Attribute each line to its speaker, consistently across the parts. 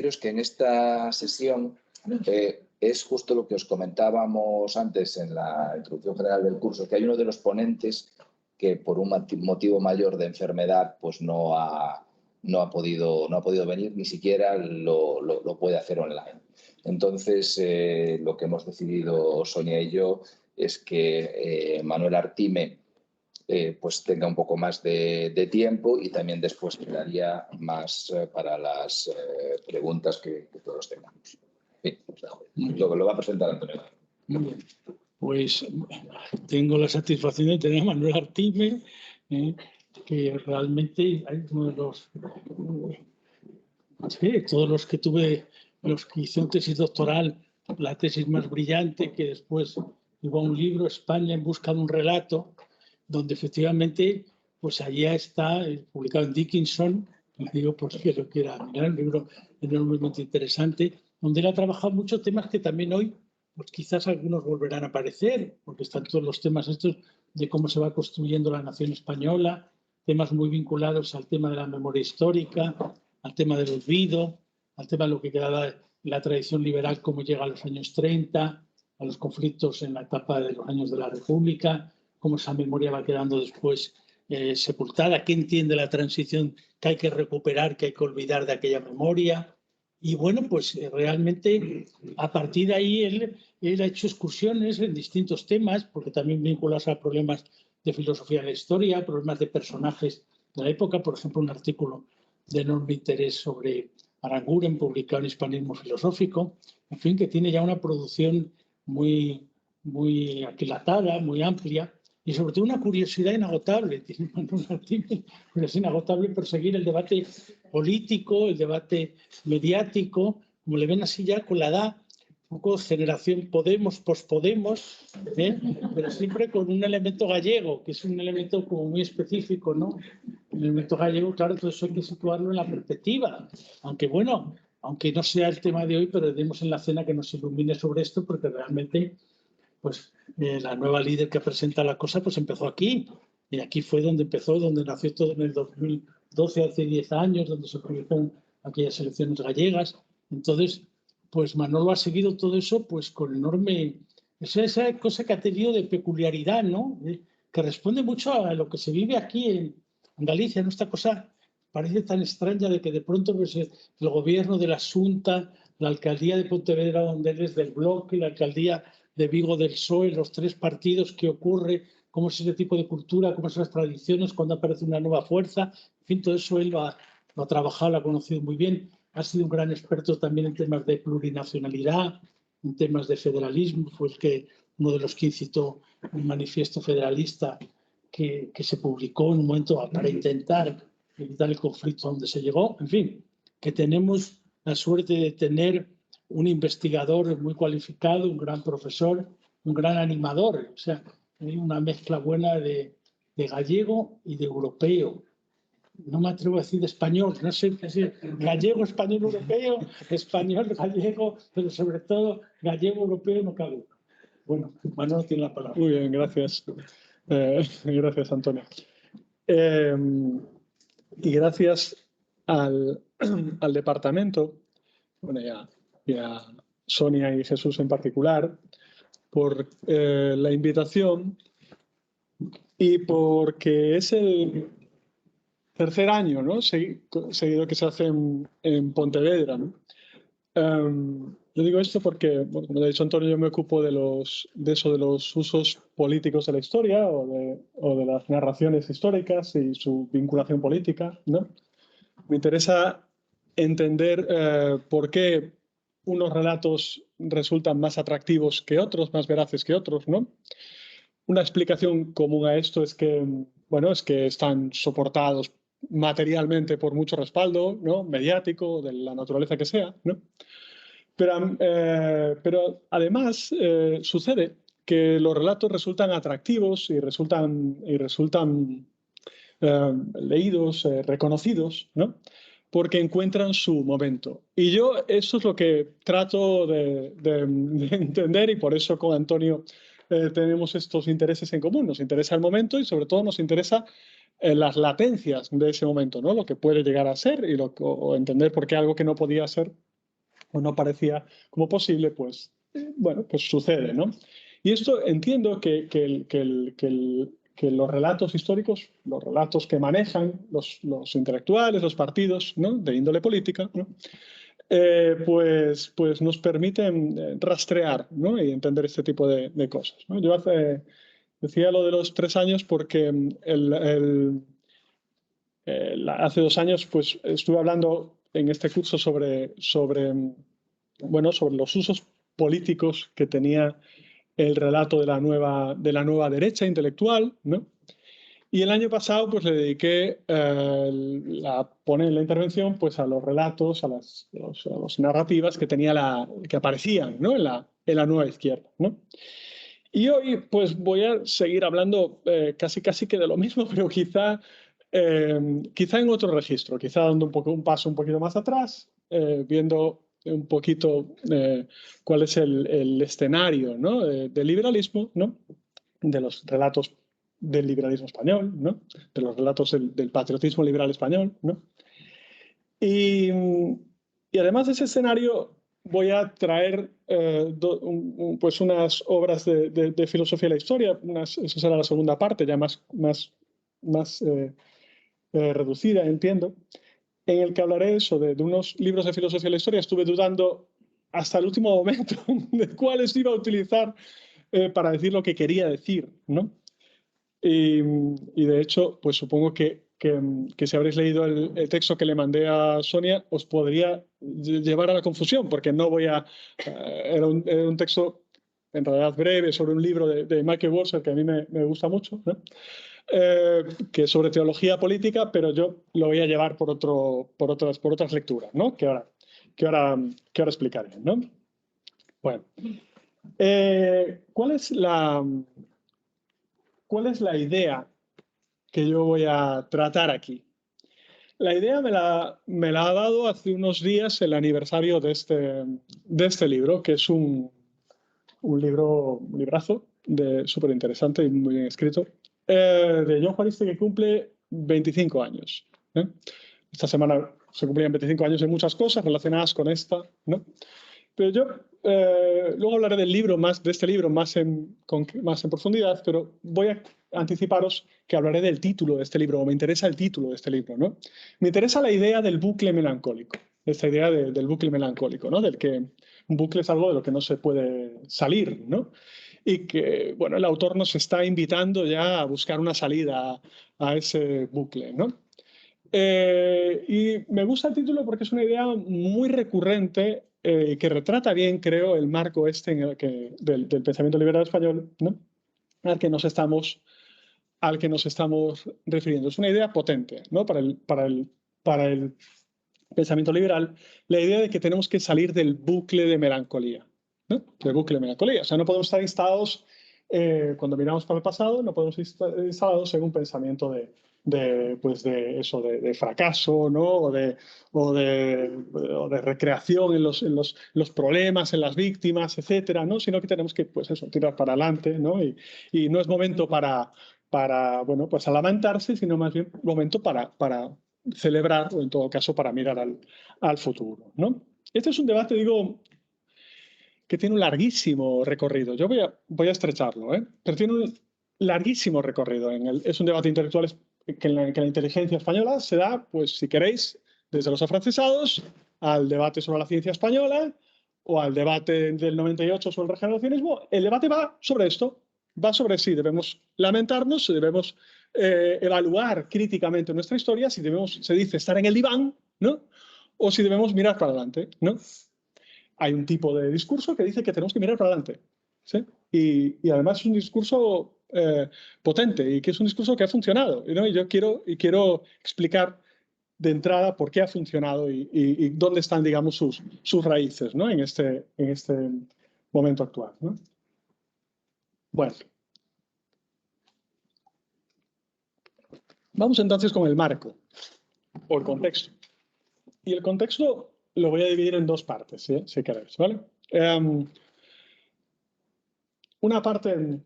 Speaker 1: es que en esta sesión es justo lo que os comentábamos antes en la introducción general del curso, que hay uno de los ponentes que por un motivo mayor de enfermedad pues no ha podido venir, ni siquiera lo puede hacer online. Entonces, lo que hemos decidido Sonia y yo es que Manuel Artime pues tenga un poco más de tiempo y también después quedaría más para las preguntas que todos tengamos. Sí, lo va a presentar Antonio.
Speaker 2: Muy bien. Pues tengo la satisfacción de tener a Manuel Artime, que realmente hay uno de los... todos los que tuve, los que hicieron tesis doctoral, la tesis más brillante, que después llevó a un libro, España en busca de un relato, donde efectivamente, pues allá está, publicado en Dickinson, les digo por si lo quiera mirar, un libro enormemente interesante, donde él ha trabajado muchos temas que también hoy, pues quizás algunos volverán a aparecer, porque están todos los temas estos de cómo se va construyendo la nación española, temas muy vinculados al tema de la memoria histórica, al tema del olvido, al tema de lo que quedaba la tradición liberal, cómo llega a los años 30, a los conflictos en la etapa de los años de la República, cómo esa memoria va quedando después sepultada, qué entiende la transición que hay que recuperar, que hay que olvidar de aquella memoria. Y bueno, pues realmente a partir de ahí él ha hecho excursiones en distintos temas, porque también vinculados a problemas de filosofía de la historia, problemas de personajes de la época, por ejemplo, un artículo de enorme interés sobre Aranguren, publicado en Hispanismo Filosófico, en fin, que tiene ya una producción muy aquilatada, muy amplia, y sobre todo una curiosidad inagotable. Tiene curiosidad inagotable perseguir el debate político, el debate mediático, como le ven así ya con la edad, un poco generación Podemos, post-Podemos, pero siempre con un elemento gallego, que es un elemento como muy específico, ¿no? El elemento gallego, claro, todo eso hay que situarlo en la perspectiva, aunque bueno, aunque no sea el tema de hoy, pero demos en la cena que nos ilumine sobre esto, porque realmente pues la nueva líder que presenta la cosa pues empezó aquí, y aquí fue donde empezó, donde nació todo en el 2012, hace 10 años, donde se produjeron aquellas elecciones gallegas. Entonces, pues Manolo ha seguido todo eso pues con enorme... Esa cosa que ha tenido de peculiaridad, ¿no? Que responde mucho a lo que se vive aquí en Galicia, ¿no? Esta cosa parece tan extraña de que de pronto pues, el gobierno de la Xunta, la alcaldía de Pontevedra, donde él es del bloque, la alcaldía de Vigo del PSOE, los tres partidos, qué ocurre, cómo es ese tipo de cultura, cómo son las tradiciones, cuando aparece una nueva fuerza. En fin, todo eso él lo ha trabajado, lo ha conocido muy bien. Ha sido un gran experto también en temas de plurinacionalidad, en temas de federalismo. Fue uno de los que incitó un manifiesto federalista que se publicó en un momento para intentar evitar el conflicto donde se llegó. En fin, que tenemos la suerte de tener un investigador muy cualificado, un gran profesor, un gran animador. O sea, hay una mezcla buena de gallego y de europeo. No me atrevo a decir de español, no sé qué decir, gallego, español, europeo, español, gallego, pero sobre todo gallego, europeo no cabe. Bueno, Manuel tiene la palabra.
Speaker 3: Muy bien, gracias. Gracias, Antonio. Y gracias al departamento, bueno, y a Sonia y Jesús en particular, por la invitación y porque es el tercer año, ¿no? Seguido que se hace en Pontevedra, ¿no? Yo digo esto porque, bueno, como ha dicho Antonio, yo me ocupo de los usos políticos de la historia o de las narraciones históricas y su vinculación política, ¿no? Me interesa entender por qué unos relatos resultan más atractivos que otros, más veraces que otros, ¿no? Una explicación común a esto es que, bueno, es que están soportados materialmente por mucho respaldo, ¿no? Mediático, de la naturaleza que sea, ¿no? Pero además sucede que los relatos resultan atractivos y resultan leídos, reconocidos, ¿no? Porque encuentran su momento. Y yo eso es lo que trato de entender, y por eso con Antonio tenemos estos intereses en común. Nos interesa el momento y sobre todo nos interesa las latencias de ese momento, ¿no? Lo que puede llegar a ser y o entender por qué algo que no podía ser o no parecía como posible, pues, bueno, pues sucede, ¿no? Y esto entiendo que los relatos históricos, los relatos que manejan los intelectuales, los partidos, ¿no?, de índole política, ¿no?, pues nos permiten rastrear, ¿no?, y entender este tipo de cosas, ¿no? Yo decía lo de los 3 años porque hace 2 años pues, estuve hablando en este curso sobre los usos políticos que tenía el relato de la nueva derecha intelectual, ¿no? Y el año pasado pues, le dediqué poner la intervención pues, a los relatos, a las narrativas que aparecían, ¿no?, en la nueva izquierda, ¿no? Y hoy pues voy a seguir hablando casi que de lo mismo, pero quizá en otro registro, quizá dando un paso un poquito más atrás, viendo un poquito cuál es el escenario, ¿no?, del liberalismo, ¿no?, de los relatos del liberalismo español, ¿no?, de los relatos del patriotismo liberal español, ¿no? Y además de ese escenario voy a traer pues unas obras de filosofía de la historia, eso será la segunda parte, ya más reducida, entiendo, en el que hablaré eso de unos libros de filosofía de la historia. Estuve dudando hasta el último momento de cuáles iba a utilizar para decir lo que quería decir, ¿no? Y de hecho, pues supongo que si habréis leído el texto que le mandé a Sonia, os podría llevar a la confusión, porque no voy a... era un texto en realidad breve sobre un libro de Michael Walzer que a mí me gusta mucho, ¿no?, que es sobre teología política, pero yo lo voy a llevar por otras lecturas, ¿no?, que ahora explicaré, ¿no? Bueno, ¿cuál es la idea que yo voy a tratar aquí? La idea me la ha dado hace unos días el aniversario de este libro, que es un librazo súper interesante y muy bien escrito, de Jon Juaristi, que cumple 25 años. Esta semana se cumplían 25 años de muchas cosas relacionadas con esta, ¿no? Pero yo luego hablaré de este libro más en profundidad, pero voy a anticiparos que hablaré del título de este libro, o me interesa el título de este libro, ¿no? Me interesa la idea del bucle melancólico, esta idea del bucle melancólico, ¿no?, del que un bucle es algo de lo que no se puede salir, ¿no? Y que, bueno, el autor nos está invitando ya a buscar una salida a ese bucle, ¿no? Y me gusta el título porque es una idea muy recurrente que retrata bien, creo, el marco del pensamiento liberal español, ¿no?, al que nos estamos refiriendo. Es una idea potente, ¿no?, para el pensamiento liberal, la idea de que tenemos que salir del bucle de melancolía, ¿no?, del bucle de melancolía. O sea, no podemos estar instalados, cuando miramos para el pasado, no podemos estar instalados en un pensamiento de fracaso, ¿no?, o de recreación en los problemas, en las víctimas, etcétera, ¿no?, sino que tenemos que, pues eso, tirar para adelante, ¿no? Y no es momento para lamentarse, sino más bien momento para celebrar, o en todo caso para mirar al futuro, ¿no? Este es un debate, digo, que tiene un larguísimo recorrido. Yo voy a estrecharlo, pero tiene un larguísimo recorrido. Es un debate intelectual que en la inteligencia española se da, pues si queréis, desde los afrancesados al debate sobre la ciencia española o al debate del 98 sobre el regeneracionismo. El debate va sobre esto, va sobre si debemos lamentarnos, si debemos evaluar críticamente nuestra historia, si debemos, se dice, estar en el diván, ¿no?, o si debemos mirar para adelante, ¿no? Hay un tipo de discurso que dice que tenemos que mirar para adelante, ¿sí? Y además es un discurso potente y que es un discurso que ha funcionado, ¿no? Y yo quiero explicar de entrada por qué ha funcionado y dónde están, digamos, sus raíces, ¿no?, en este momento actual, ¿no? Bueno. Vamos entonces con el marco o el contexto. Y el contexto lo voy a dividir en dos partes, ¿sí?, si queréis, ¿vale? Una parte,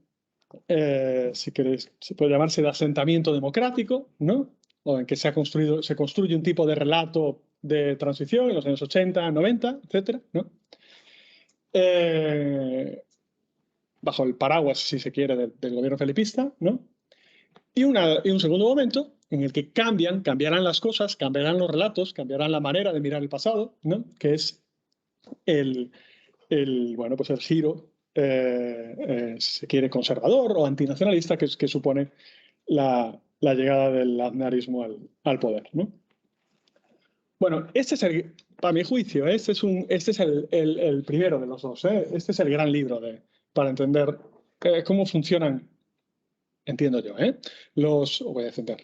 Speaker 3: si queréis, se puede llamarse de asentamiento democrático, ¿no?, o en que se construye un tipo de relato de transición en los años 80, 90, etc., ¿no? Bajo el paraguas, si se quiere, del gobierno felipista, ¿no? Y un segundo momento en el que cambiarán las cosas, cambiarán los relatos, cambiarán la manera de mirar el pasado, ¿no? Que es bueno, pues el giro, si se quiere, conservador o antinacionalista que supone la llegada del aznarismo al poder, ¿no? Bueno, para mi juicio, este es el primero de los dos, ¿eh? Este es el gran libro para entender cómo funcionan, entiendo yo, voy a defender,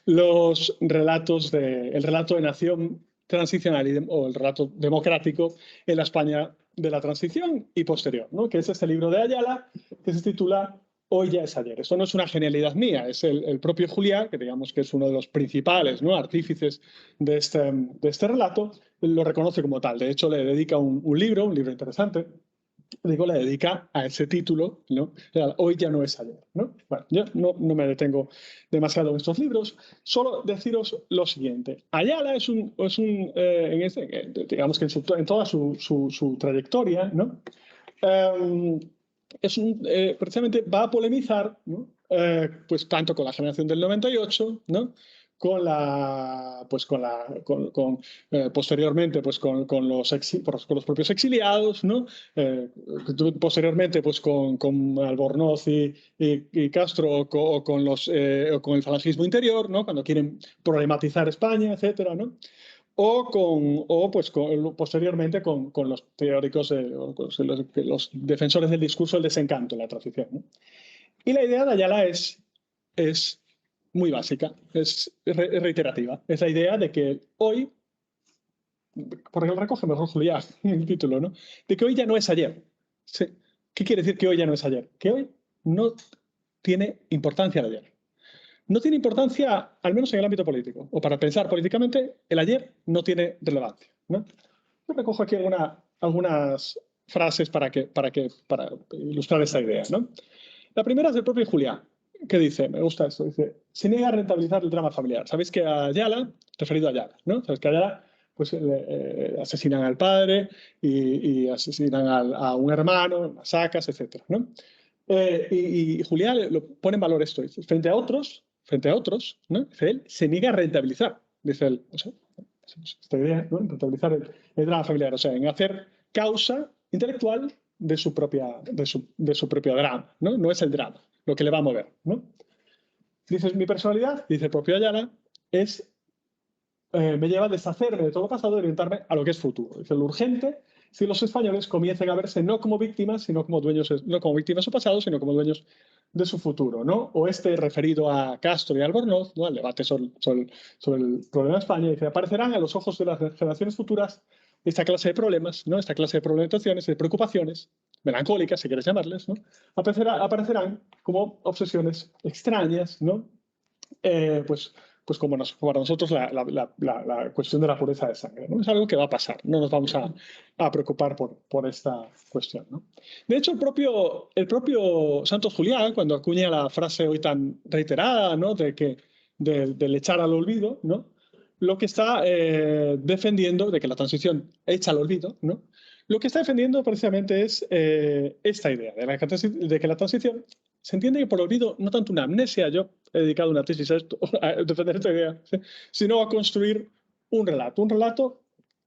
Speaker 3: los relatos el relato de nación transicional o el relato democrático en la España de la transición y posterior, ¿no? Que es este libro de Ayala que se titula Hoy ya es ayer. Esto no es una genialidad mía, es el propio Juliá, que digamos que es uno de los principales, ¿no?, artífices de este relato, lo reconoce como tal. De hecho, le dedica un libro interesante, le dedica a ese título, ¿no? Hoy ya no es ayer, ¿no? Bueno, yo no me detengo demasiado en estos libros, solo deciros lo siguiente. Ayala digamos que en toda su trayectoria, ¿no? Precisamente va a polemizar, ¿no? Pues tanto con la generación del 98, ¿no? Posteriormente pues con los propios exiliados, ¿no? Posteriormente pues con Albornoz y Castro o con el falangismo interior, ¿no? Cuando quieren problematizar España, etcétera, ¿no? Posteriormente con los teóricos, los defensores del discurso del desencanto en la transición, ¿no? Y la idea de Ayala es muy básica, es reiterativa. Es la idea de que hoy, porque lo recoge mejor Juliá en el título, ¿no?, de que hoy ya no es ayer. Sí. ¿Qué quiere decir que hoy ya no es ayer? Que hoy no tiene importancia el ayer. No tiene importancia, al menos en el ámbito político, o para pensar políticamente, el ayer no tiene relevancia, ¿no? Yo recojo aquí algunas frases para ilustrar esta idea, ¿no? La primera es del propio Juliá, que dice, me gusta esto, dice, se niega a rentabilizar el drama familiar. Sabéis que a Ayala, referido a Ayala, ¿no? Sabéis que a Ayala pues, asesinan al padre y asesinan a un hermano, masacres, etc., ¿no? Y Juliá lo pone en valor esto, dice, frente a otros, ¿no? Dice él, se niega a rentabilizar, dice él, o sea, esta idea, ¿no?, en rentabilizar el drama familiar, o sea, en hacer causa intelectual de su propio drama, ¿no? No es el drama lo que le va a mover, ¿no? Dices, mi personalidad, dice el propio Ayala, me lleva a deshacerme de todo lo pasado y orientarme a lo que es futuro. Dice, lo urgente, si los españoles comiencen a verse no como víctimas, no como víctimas de su pasado, sino como dueños de su futuro, ¿no? O referido a Castro y Albornoz, ¿no?, al debate sobre el problema de España, dice, aparecerán a los ojos de las generaciones futuras esta clase de problemas, ¿no?, esta clase de problematizaciones, de preocupaciones, melancólicas, si quieres llamarles, ¿no?, aparecerán como obsesiones extrañas, ¿no? Pues como para nosotros la cuestión de la pureza de sangre, ¿no? Es algo que va a pasar, no nos vamos a preocupar por esta cuestión, ¿no? De hecho, el propio Santos Juliá, cuando acuña la frase hoy tan reiterada, ¿no?, del echar al olvido, ¿no?, lo que está defendiendo, de que la transición echa al olvido, ¿no?, lo que está defendiendo precisamente es esta idea de que la transición se entiende que por olvido no tanto una amnesia, yo he dedicado una tesis a esto, a defender esta idea, ¿sí?, sino a construir un relato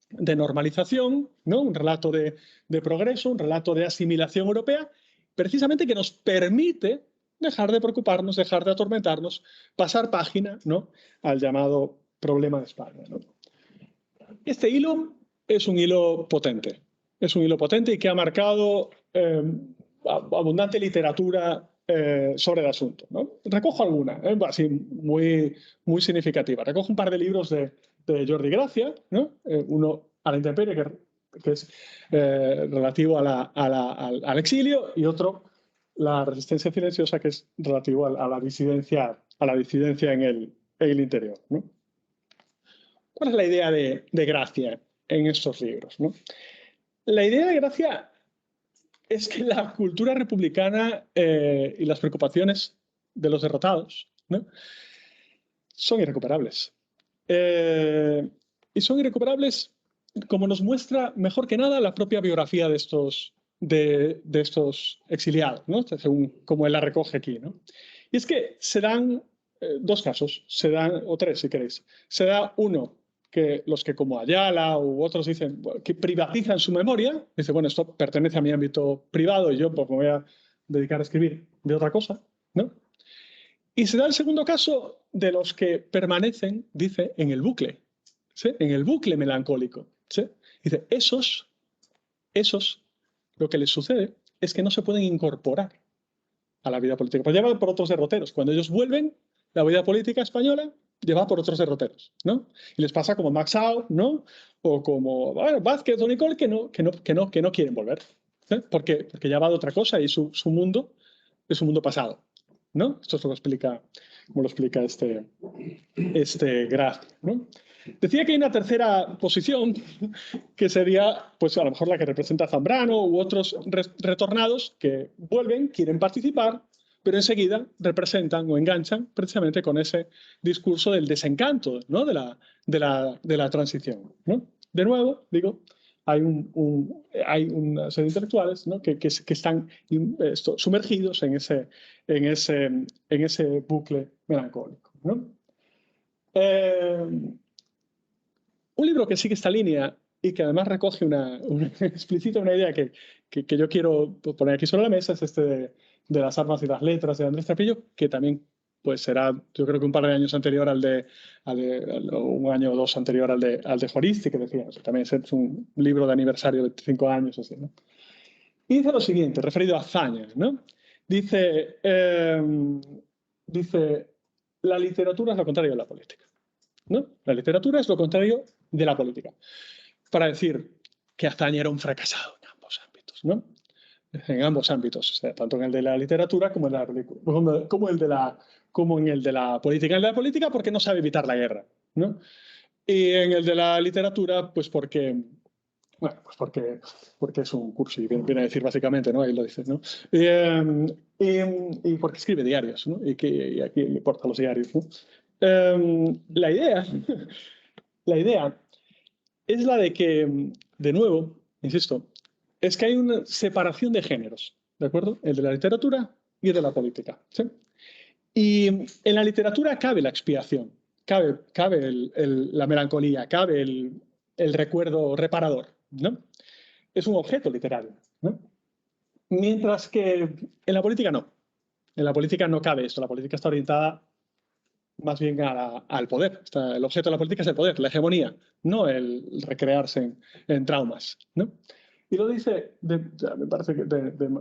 Speaker 3: de normalización, ¿no?, un relato de progreso, un relato de asimilación europea, precisamente que nos permite dejar de preocuparnos, dejar de atormentarnos, pasar página, ¿no?, al llamado problema de España, ¿no? Este hilo es un hilo potente. Es un hilo potente y que ha marcado abundante literatura sobre el asunto, ¿no? Recojo alguna, así muy significativa. Recojo un par de libros de Jordi Gracia, ¿no? Uno a la intemperie, que es relativo al exilio, y otro, La resistencia silenciosa, que es relativo a la disidencia en el interior, ¿no? ¿Cuál es la idea de Gracia en estos libros, ¿no? La idea de Gracia es que la cultura republicana y las preocupaciones de los derrotados, ¿no?, son irrecuperables. y son irrecuperables, como nos muestra mejor que nada la propia biografía de estos exiliados, ¿no? Según como él la recoge aquí, ¿no? Y es que se dan dos casos, o tres si queréis. Se da uno, que los que como Ayala u otros dicen que privatizan su memoria, dice, bueno, esto pertenece a mi ámbito privado y yo pues, me voy a dedicar a escribir de otra cosa, ¿no? Y se da el segundo caso de los que permanecen, dice, en el bucle, ¿sí? En el bucle melancólico, ¿sí? Dice, esos, lo que les sucede es que no se pueden incorporar a la vida política, pues llevan por otros derroteros. Cuando ellos vuelven, la vida política española lleva por otros derroteros, ¿no? Y les pasa como Max Sau, ¿no? O como Vázquez o Nicol, que no quieren volver, ¿sí? Porque ya va de otra cosa y su mundo es un mundo pasado, ¿no? Esto es lo que explica, como lo explica este Graf, ¿no? Decía que hay una tercera posición que sería, pues a lo mejor la que representa Zambrano u otros retornados que vuelven, quieren participar, pero enseguida representan o enganchan precisamente con ese discurso del desencanto, ¿no? de la transición, ¿no? De nuevo, digo, hay una serie de intelectuales, ¿no? que están sumergidos en ese bucle melancólico, ¿no? Un libro que sigue esta línea y que además recoge explicita una idea que yo quiero poner aquí sobre la mesa es de las armas y las letras de Andrés Trapillo, que también pues será, yo creo que un par de años anterior un año o dos anterior al de Juaristi, que decía, también es un libro de aniversario de 25 años, así, ¿no? Y dice lo siguiente, referido a hazaña, ¿no? Dice, la literatura es lo contrario de la política, ¿no? La literatura es lo contrario de la política. Para decir que Azaña era un fracasado en ambos ámbitos, ¿no? En ambos ámbitos, o sea, tanto en el de la literatura como en la película, como en el de la política. En el de la política porque no sabe evitar la guerra, ¿no? Y en el de la literatura, pues porque, bueno, pues porque es un curso y viene a decir básicamente, ¿no? Ahí lo dices, ¿no? Y porque escribe diarios, ¿no? Y aquí le importan los diarios, ¿no? La idea es la de que, de nuevo, insisto, es que hay una separación de géneros, ¿de acuerdo? El de la literatura y el de la política, ¿sí? Y en la literatura cabe la expiación, cabe la melancolía, cabe el recuerdo reparador, ¿no? Es un objeto literario, ¿no? Mientras que en la política no. En la política no cabe esto, la política está orientada más bien al poder. El objeto de la política es el poder, la hegemonía, no el recrearse en traumas, ¿no? Y lo dice, me parece que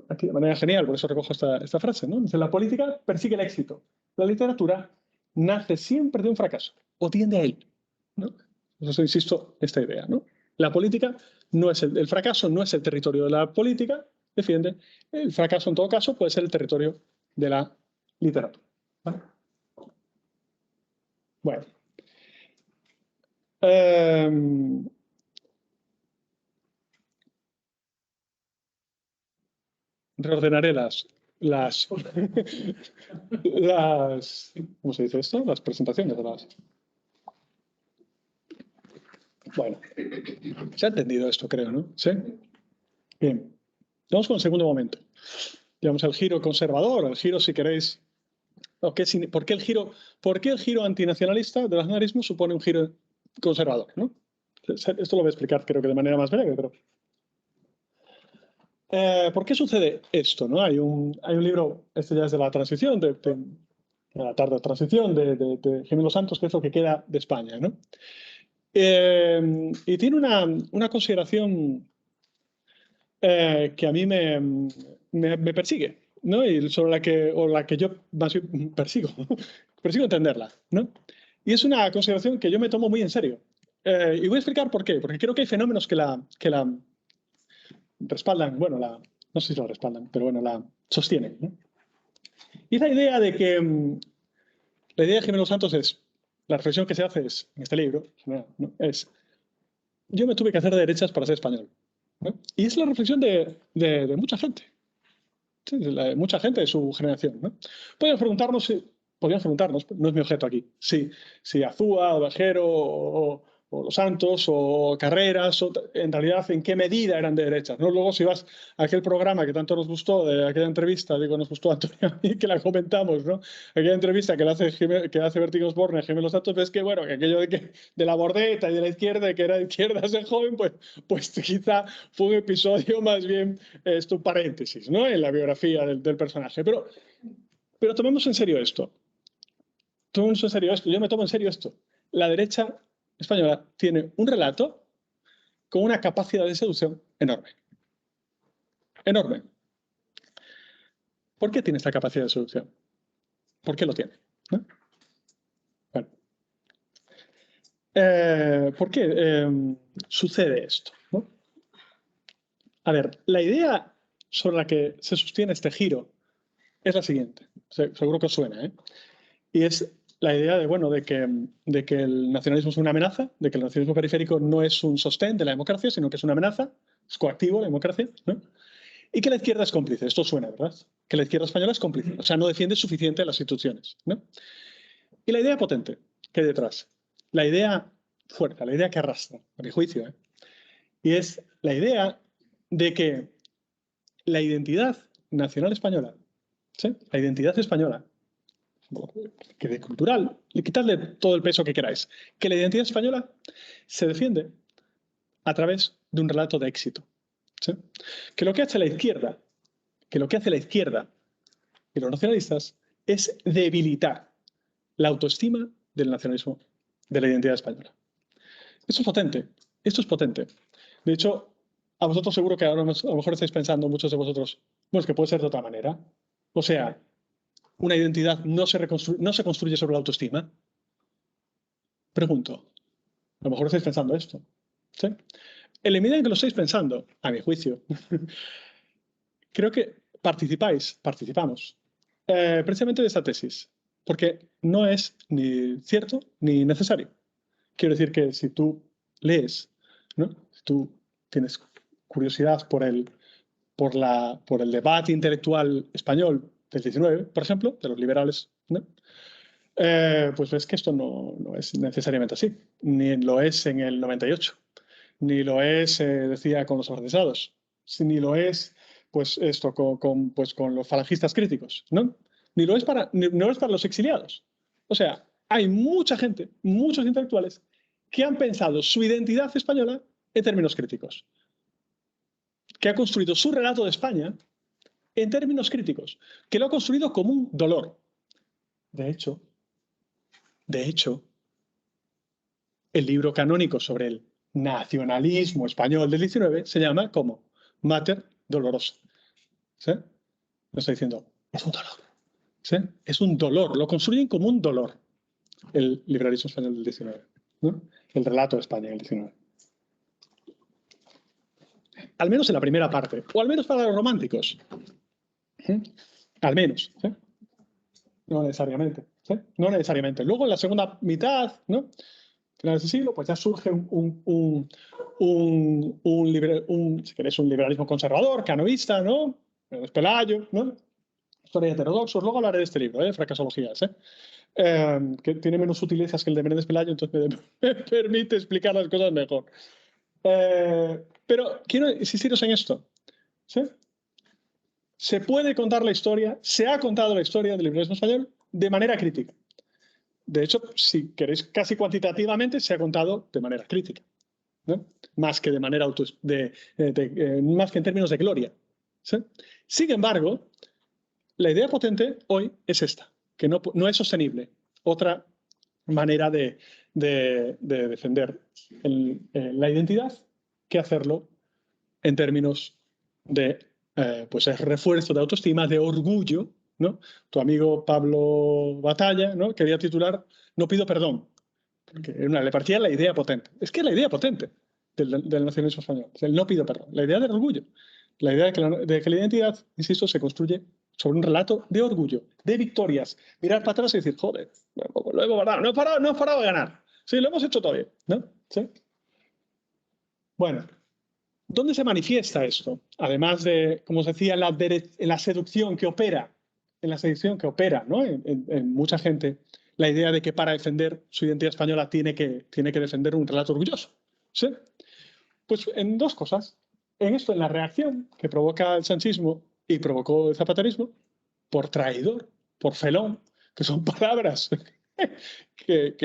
Speaker 3: aquí de manera genial, por eso recojo esta frase, ¿no? Dice, la política persigue el éxito. La literatura nace siempre de un fracaso, o tiende a él, ¿no? Por eso insisto en esta idea, ¿no? La política no es el fracaso no es el territorio de la política, defiende. El fracaso, en todo caso, puede ser el territorio de la literatura, ¿vale? Bueno. Reordenaré ¿cómo se dice esto? Las presentaciones de las... Bueno, se ha entendido esto, creo, ¿no? ¿Sí? Bien. Vamos con el segundo momento. Digamos, el giro conservador, el giro, si queréis... ¿Por qué el giro antinacionalista del nacionalismo supone un giro conservador, ¿no? Esto lo voy a explicar, creo que de manera más breve, pero... ¿Por qué sucede esto? ¿No? Hay un libro, este ya es de la transición, de la tarde de transición, de Gemelo Santos, que es lo que queda de España, ¿no? Y tiene una consideración que a mí me persigue, ¿no? Y sobre la que yo más bien persigo entenderla, ¿no? Y es una consideración que yo me tomo muy en serio. Y voy a explicar por qué. Porque creo que hay fenómenos que la respaldan, bueno, no sé si la respaldan, pero bueno, la sostienen, ¿no? Y esa idea de que la idea de Gemelo Santos es, la reflexión que se hace es, en este libro, ¿no? Es, yo me tuve que hacer de derechas para ser español, ¿no? Y es la reflexión de mucha gente, ¿sí? De mucha gente de su generación, ¿no? Podríamos preguntarnos, no es mi objeto aquí, si Azúa o Bajero o los santos, o Carreras, o en realidad en qué medida eran de derechas, ¿no? Luego, si vas a aquel programa que tanto nos gustó, de aquella entrevista, digo, nos gustó a Antonio y a mí, que la comentamos, ¿no? Aquella entrevista que hace Bertín Osborne, Gemelos Santos, ves que, bueno, que aquello de la bordeta y de la izquierda, de que era de izquierda ese joven, pues quizá fue un episodio más bien, un paréntesis, ¿no? En la biografía del personaje. Pero tomemos en serio esto. Tomemos en serio esto. Yo me tomo en serio esto. La derecha española tiene un relato con una capacidad de seducción enorme. Enorme. ¿Por qué tiene esta capacidad de seducción? ¿Por qué lo tiene? ¿No? Bueno. ¿Por qué sucede esto? ¿No? A ver, la idea sobre la que se sostiene este giro es la siguiente. Seguro que os suena, ¿eh? Y es la idea de que el nacionalismo es una amenaza, de que el nacionalismo periférico no es un sostén de la democracia, sino que es una amenaza, es coactivo la democracia, ¿no? Y que la izquierda es cómplice. Esto suena, ¿verdad? Que la izquierda española es cómplice, o sea, no defiende suficiente las instituciones, ¿no? Y la idea potente que hay detrás, la idea fuerte, la idea que arrastra, a mi juicio, ¿eh? Y es la idea de que la identidad nacional española, ¿sí? La identidad española, que de cultural, quitadle todo el peso que queráis, que la identidad española se defiende a través de un relato de éxito, ¿sí? Que lo que hace la izquierda, y los nacionalistas es debilitar la autoestima del nacionalismo, de la identidad española. Esto es potente, esto es potente. De hecho, a vosotros seguro que ahora a lo mejor estáis pensando, muchos de vosotros, bueno, es que puede ser de otra manera. O sea, una identidad no se construye sobre la autoestima. Pregunto, a lo mejor estáis pensando esto, ¿sí? En la medida en que lo estáis pensando, a mi juicio, creo que participamos precisamente de esta tesis, porque no es ni cierto ni necesario. Quiero decir que si tú lees, ¿no? Si tú tienes curiosidad por el debate intelectual español del 19, por ejemplo, de los liberales, ¿no? Pues ves que esto no es necesariamente así. Ni lo es en el 98, ni lo es, decía, con los organizados, ni lo es, pues esto, con los falangistas críticos, ¿no? Ni lo es para los exiliados. O sea, hay mucha gente, muchos intelectuales, que han pensado su identidad española en términos críticos, que ha construido su relato de España en términos críticos, que lo ha construido como un dolor. De hecho, el libro canónico sobre el nacionalismo español del 19 se llama como Mater Dolorosa. ¿Sí? Lo estoy diciendo, es un dolor. ¿Sí? Es un dolor, lo construyen como un dolor el liberalismo español del 19, ¿no? El relato de España del 19. Al menos en la primera parte, o al menos para los románticos. ¿Sí? Al menos. ¿Sí? No necesariamente. ¿Sí? No necesariamente. Luego en la segunda mitad, ¿no? Finales del siglo, pues ya surge si queréis, un liberalismo conservador, canoísta, ¿no? Pelayo, ¿no? Historia de heterodoxos. Luego hablaré de este libro, Fracasologías, que tiene menos sutilezas que el de Menéndez Pelayo, entonces me permite explicar las cosas mejor. Pero quiero insistiros en esto. ¿Sí? Se puede contar la historia, se ha contado la historia del liberalismo español de manera crítica. De hecho, si queréis, casi cuantitativamente se ha contado de manera crítica, ¿no? Más que de manera más que en términos de gloria, ¿sí? Sin embargo, la idea potente hoy es esta, que no es sostenible. Otra manera de defender la identidad que hacerlo en términos de pues es refuerzo de autoestima, de orgullo, ¿no? Tu amigo Pablo Batalla, ¿no? Quería titular No pido perdón, porque le parecía la idea potente. Es que es la idea potente del nacionalismo español, el no pido perdón, la idea del orgullo, la idea de que la identidad, insisto, se construye sobre un relato de orgullo, de victorias. Mirar para atrás y decir, joder, lo hemos ganado, no he parado de ganar. Sí, lo hemos hecho todo bien, ¿no? ¿Sí? Bueno, ¿dónde se manifiesta esto? Además de, como os decía, en la seducción que opera, ¿no? en mucha gente la idea de que para defender su identidad española tiene que defender un relato orgulloso. ¿Sí? Pues en dos cosas. En esto, en la reacción que provoca el sanchismo y provocó el zapaterismo, por traidor, por felón, que son palabras que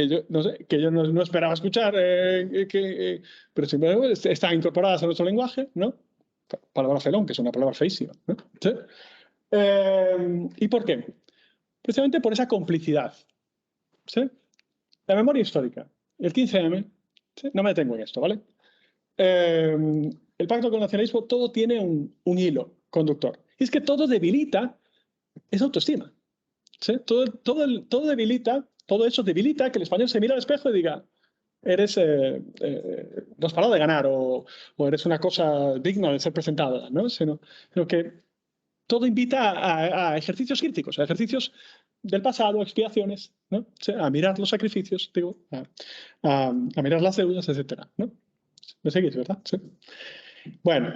Speaker 3: yo no esperaba escuchar, pero simplemente están incorporadas a nuestro lenguaje, ¿no? Palabra felón, que es una palabra feísima, ¿no? ¿Sí? ¿Y por qué? Precisamente por esa complicidad. ¿Sí? La memoria histórica, el 15M, ¿sí? No me detengo en esto, ¿vale? El pacto con el nacionalismo, todo tiene un hilo conductor. Y es que todo debilita esa autoestima. ¿Sí? Todo debilita, todo eso debilita que el español se mira al espejo y diga, eres, no has parado de ganar o eres una cosa digna de ser presentada, ¿no? Sino que todo invita a ejercicios críticos, a ejercicios del pasado, expiaciones, ¿no? ¿Sí? A mirar los sacrificios, digo, a mirar las deudas, etcétera, ¿no? ¿Me seguís, verdad? Sí. Bueno,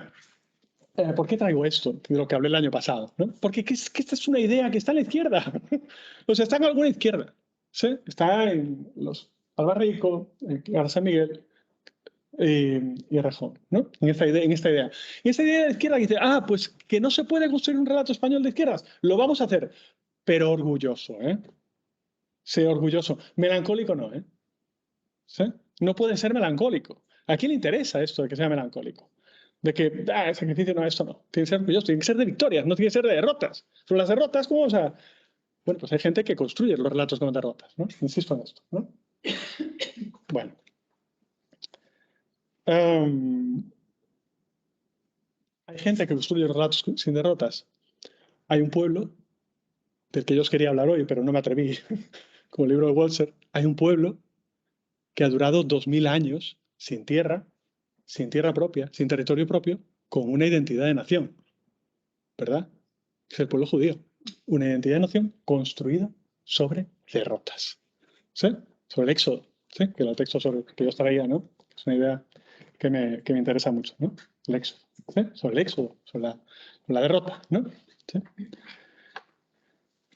Speaker 3: ¿por qué traigo esto de lo que hablé el año pasado? ¿No? Porque que esta es una idea que está en la izquierda. O sea, está en alguna izquierda. ¿Sí? Está en los Albarrico, en San Miguel y Rejón, ¿no? En esta idea. Y esta idea de izquierda que dice, pues que no se puede construir un relato español de izquierdas. Lo vamos a hacer, pero orgulloso, ¿eh? Sí, orgulloso. Melancólico no, ¿eh? ¿Sí? No puede ser melancólico. ¿A quién le interesa esto de que sea melancólico? De que, el sacrificio no, esto no. Tiene que ser orgulloso, tiene que ser de victorias, no tiene que ser de derrotas. Sobre las derrotas, ¿cómo vamos a...? Bueno, pues hay gente que construye los relatos con derrotas, ¿no? Insisto en esto, ¿no? Bueno. Hay gente que construye relatos sin derrotas. Hay un pueblo del que yo os quería hablar hoy, pero no me atreví, como el libro de Walser. Hay un pueblo que ha durado 2000 años sin tierra propia, sin territorio propio, con una identidad de nación, ¿verdad? Es el pueblo judío. Una identidad de nación construida sobre derrotas. ¿Sí? Sobre el éxodo, ¿sí? Que era el texto que yo os traía, ¿no? Es una idea que me interesa mucho, ¿no? El éxodo, ¿sí? Sobre el éxodo, sobre la derrota, ¿no? ¿Sí?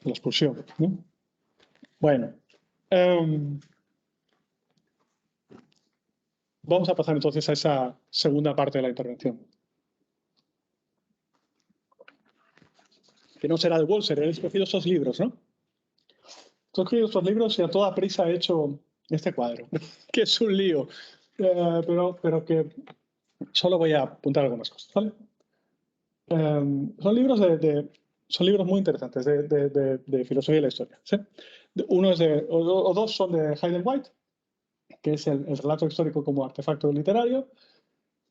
Speaker 3: La expulsión, ¿no? Bueno. Vamos a pasar entonces a esa segunda parte de la intervención. Que no será de Walser, he escogido esos libros, ¿no? He escogido estos libros y a toda prisa he hecho este cuadro, que es un lío, pero que solo voy a apuntar algunas cosas, ¿vale? Son libros muy interesantes de filosofía de la historia, ¿sí? Uno es o dos son de Hayden White, que es el relato histórico como artefacto literario,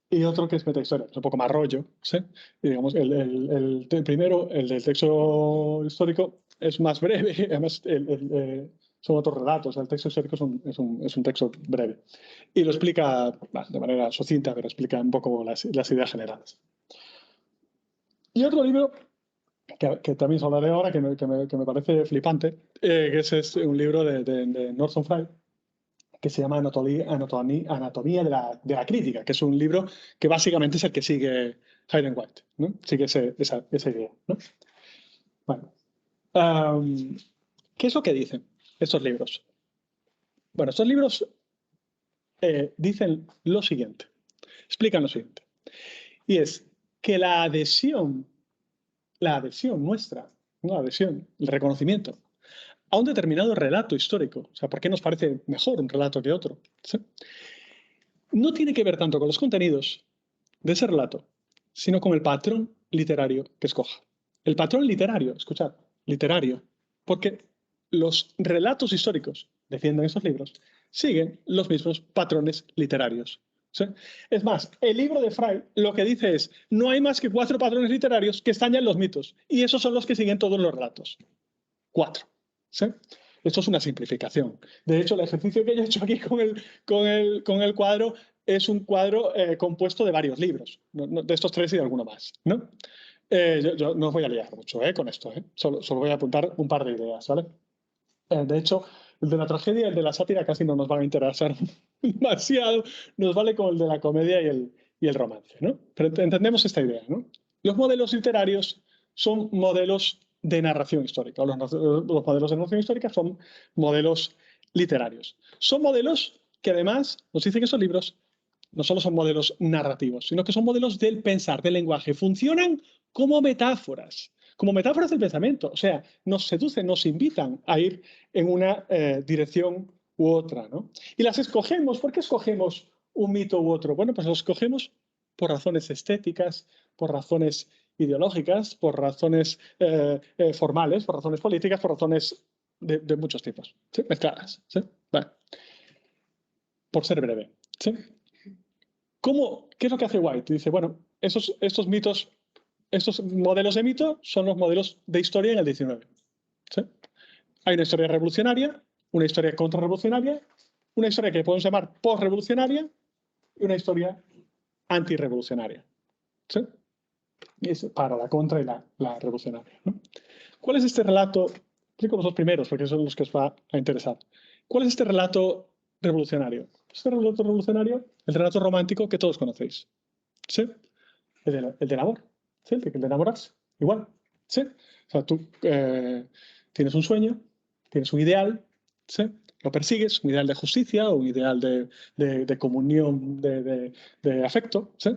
Speaker 3: y otro que es metahistoria, es un poco más rollo, ¿sí? Y digamos, el primero, el del texto histórico, es más breve, además son otros relatos, el texto histórico es un texto breve. Y lo explica de manera sucinta, pero explica un poco las ideas generales. Y otro libro, que también os hablaré ahora, que me parece flipante, que es un libro de Norton Fry, que se llama Anatomía de la crítica, que es un libro que básicamente es el que sigue Hayden White, ¿no? Sigue esa idea, ¿no? Bueno, ¿qué es lo que dicen estos libros? Bueno, estos libros dicen lo siguiente, explican lo siguiente, y es que la adhesión nuestra, ¿no? La adhesión, el reconocimiento a un determinado relato histórico, o sea, ¿por qué nos parece mejor un relato que otro? ¿Sí? No tiene que ver tanto con los contenidos de ese relato, sino con el patrón literario que escoja. El patrón literario, escuchad, literario, porque los relatos históricos, defienden esos libros, siguen los mismos patrones literarios. ¿Sí? Es más, el libro de Fry lo que dice es, no hay más que 4 patrones literarios que están ya en los mitos, y esos son los que siguen todos los relatos. 4. ¿Sí? Esto es una simplificación. De hecho, el ejercicio que yo he hecho aquí con el cuadro es un cuadro compuesto de varios libros, de estos 3 y de alguno más, ¿no? Yo no os voy a liar mucho con esto, solo voy a apuntar un par de ideas, ¿vale? De hecho, el de la tragedia y el de la sátira casi no nos van a interesar demasiado, nos vale con el de la comedia y el romance, ¿no? Pero entendemos esta idea, ¿no? Los modelos literarios son modelos de narración histórica. Los modelos de narración histórica son modelos literarios. Son modelos que además, nos dicen esos libros, no solo son modelos narrativos, sino que son modelos del pensar, del lenguaje. Funcionan como metáforas del pensamiento. O sea, nos seducen, nos invitan a ir en una dirección u otra, ¿no? Y las escogemos. ¿Por qué escogemos un mito u otro? Bueno, pues los escogemos por razones estéticas, por razones ideológicas, por razones formales, por razones políticas, por razones de muchos tipos, ¿sí? Mezcladas, ¿sí? Vale. Por ser breve, ¿sí? ¿Qué es lo que hace White? Dice, bueno, estos mitos, estos modelos de mito son los modelos de historia en el 19. ¿Sí? Hay una historia revolucionaria, una historia contrarrevolucionaria, una historia que podemos llamar postrevolucionaria y una historia antirrevolucionaria. ¿Sí? Y es para la contra y la revolucionaria, ¿no? ¿Cuál es este relato? Explico los dos primeros porque son los que os va a interesar. ¿Cuál es este relato revolucionario? Este relato revolucionario, el relato romántico que todos conocéis. ¿Sí? El del amor. ¿Sí? El de enamorarse. Igual. ¿Sí? O sea, tú tienes un sueño, tienes un ideal, ¿sí? Lo persigues, un ideal de justicia o un ideal de comunión, de afecto, ¿sí?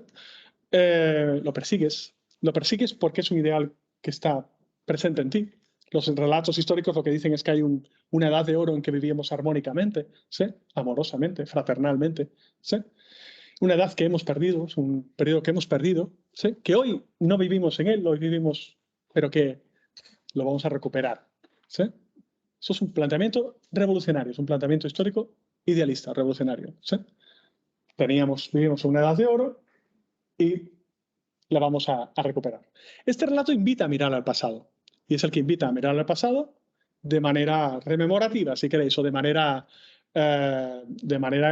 Speaker 3: Lo persigues porque es un ideal que está presente en ti. Los relatos históricos lo que dicen es que hay una edad de oro en que vivíamos armónicamente, ¿sí? Amorosamente, fraternalmente, ¿sí? Una edad que hemos perdido, es un periodo que hemos perdido, ¿sí? Que hoy no vivimos en él, hoy vivimos, pero que lo vamos a recuperar, ¿sí? Eso es un planteamiento revolucionario, es un planteamiento histórico idealista, revolucionario, ¿sí? Vivimos en una edad de oro y la vamos a recuperar. Este relato invita a mirar al pasado, y es el que invita a mirar al pasado de manera rememorativa, si queréis, o de manera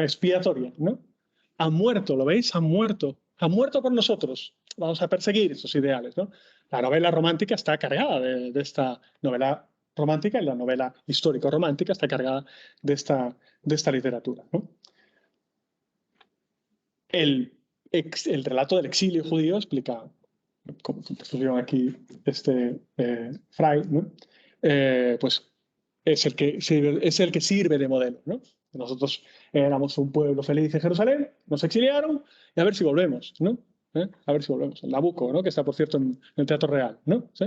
Speaker 3: expiatoria, ¿no? Han muerto, ¿lo veis? Han muerto por nosotros. Vamos a perseguir esos ideales, ¿no? La novela romántica está cargada de esta novela romántica y la novela histórico-romántica está cargada de esta literatura, ¿no? El relato del exilio judío explica, como pusieron aquí Frey, ¿no? Pues es el que sirve de modelo, ¿no? Nosotros éramos un pueblo feliz en Jerusalén, nos exiliaron y a ver si volvemos, ¿no? A ver si volvemos. El Nabucco, ¿no? Que está, por cierto, en el Teatro Real, ¿no? ¿Sí?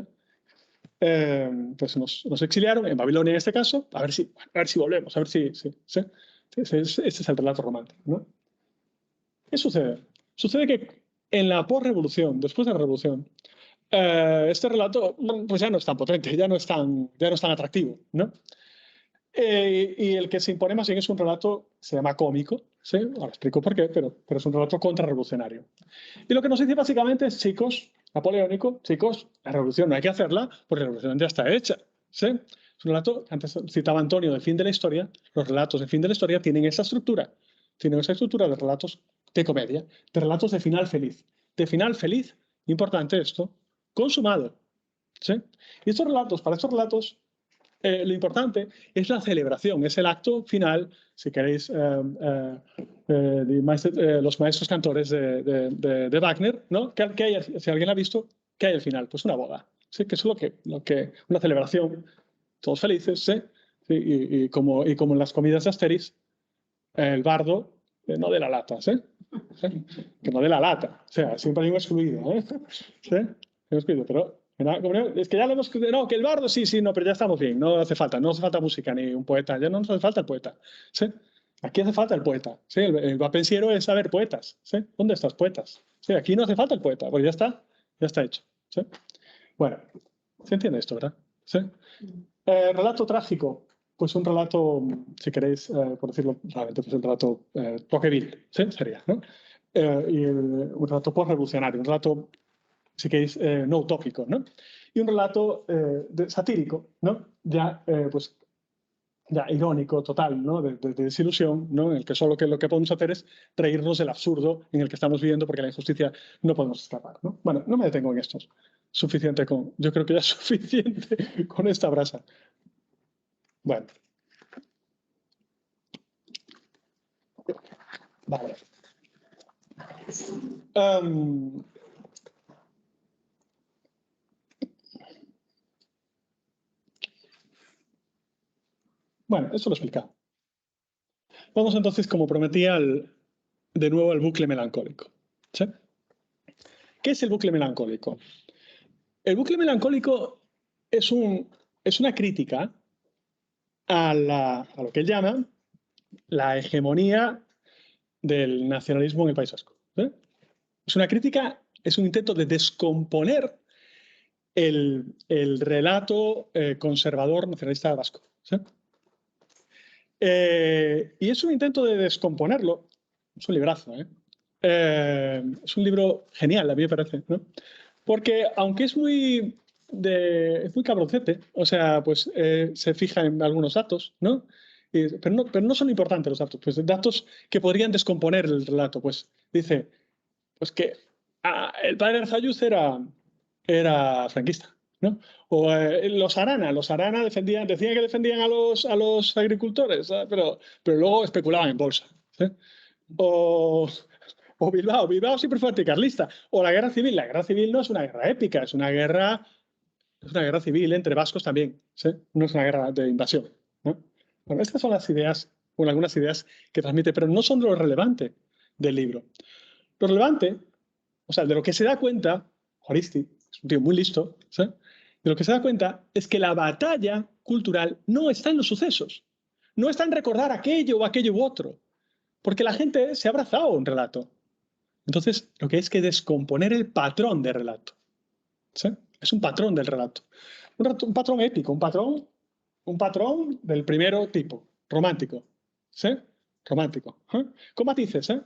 Speaker 3: Pues nos exiliaron, en Babilonia en este caso, a ver si volvemos, a ver si. Ese es el relato romántico, ¿no? ¿Qué sucede? Sucede que en la posrevolución, después de la revolución, este relato pues ya no es tan potente, ya no es tan atractivo, ¿no? Y el que se impone más bien es un relato, se llama cómico, ¿sí? Ahora explico por qué, pero es un relato contrarrevolucionario. Y lo que nos dice básicamente es, chicos, napoleónico, chicos, la revolución no hay que hacerla porque la revolución ya está hecha, ¿sí? Es un relato, antes citaba Antonio, de fin de la historia, los relatos de fin de la historia tienen esa estructura de relatos de comedia, de relatos de final feliz, importante esto, consumado, ¿sí? Y para estos relatos, lo importante es la celebración, es el acto final, si queréis, los maestros cantores de Wagner, ¿no? Si alguien lo ha visto, ¿qué hay al final? Pues una boda, ¿sí? Que es una celebración, todos felices, ¿sí? Y como en las comidas de Asterix, el bardo no de la lata, ¿sí? Que no de la lata, o sea, siempre hay un excluido, ¿eh? ¿Sí? Hay un excluido, pero es que ya lo hemos... No, que el bardo sí, no, pero ya estamos bien, no hace falta música ni un poeta, ya no nos hace falta el poeta, ¿sí? Aquí hace falta el poeta, ¿sí? El pensiero es saber poetas, ¿sí? ¿Dónde estás, poetas? Sí, aquí no hace falta el poeta, porque ya está hecho, ¿sí? Bueno, ¿se entiende esto, verdad? ¿Sí? Relato trágico, pues un relato, si queréis, por decirlo realmente, pues un relato Tocqueville, ¿sí? Sería, ¿no? Un relato postrevolucionario, un relato, si queréis, no utópico, ¿no? Y un relato satírico, ¿no? Ya irónico, total, ¿no? De desilusión, ¿no? En el que solo lo que podemos hacer es reírnos del absurdo en el que estamos viviendo porque la injusticia no podemos escapar, ¿no? Bueno, no me detengo en estos. Yo creo que ya es suficiente con esta brasa. Bueno. Vale. Bueno, eso lo he explicado. Vamos entonces, como prometía, de nuevo al bucle melancólico. ¿Sí? ¿Qué es el bucle melancólico? El bucle melancólico es una crítica a lo que él llama la hegemonía del nacionalismo en el País Vasco. ¿Sí? Es una crítica, es un intento de descomponer el relato conservador nacionalista vasco. ¿Sí? Y es un intento de descomponerlo. Es un librazo, es un libro genial, a mí me parece, ¿no? Porque aunque es muy cabroncete, o sea, pues se fija en algunos datos, ¿no? Pero no son importantes los datos, pues datos que podrían descomponer el relato. Pues dice, pues que el padre Arzalluz era franquista, ¿no? O los Arana decían que defendían a los agricultores, ¿sabes? Pero luego especulaban en bolsa. ¿Sí? O Bilbao siempre fue anticarlista. O la guerra civil no es una guerra épica, es una guerra civil entre vascos también, ¿sí? No es una guerra de invasión, ¿no? Bueno, estas son las ideas, o algunas ideas que transmite, pero no son lo relevante del libro. Lo relevante, o sea, de lo que se da cuenta, Juaristi es un tío muy listo, ¿sí? De lo que se da cuenta es que la batalla cultural no está en los sucesos, no está en recordar aquello o aquello u otro, porque la gente se ha abrazado a un relato. Entonces, lo que es que descomponer el patrón de relato. ¿Sí? Es un patrón del relato. Un patrón épico, un patrón del primero tipo, romántico. ¿Sí? Romántico. ¿Eh? Con matices, ¿eh?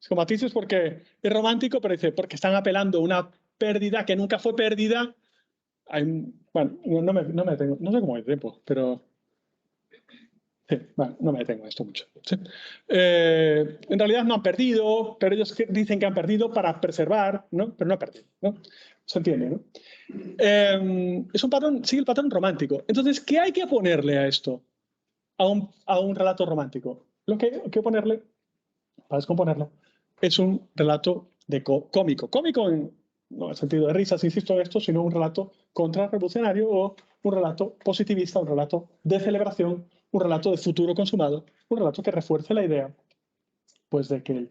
Speaker 3: Con matices porque es romántico, pero dice, porque están apelando a una pérdida que nunca fue pérdida. Bueno, no sé cómo hay tiempo, pero sí, bueno, no me detengo en esto mucho. ¿Sí? En realidad no han perdido, pero ellos dicen que han perdido para preservar, ¿no? Pero no han perdido, ¿no? Se entiende, ¿no? Es un patrón, sigue el patrón romántico. Entonces, ¿qué hay que ponerle a esto? A un relato romántico. Lo que hay que ponerle, para descomponerlo, es un relato cómico. Cómico no en el sentido de risas, insisto en esto, sino un relato contrarrevolucionario o un relato positivista, un relato de celebración, un relato de futuro consumado, un relato que refuerce la idea pues de que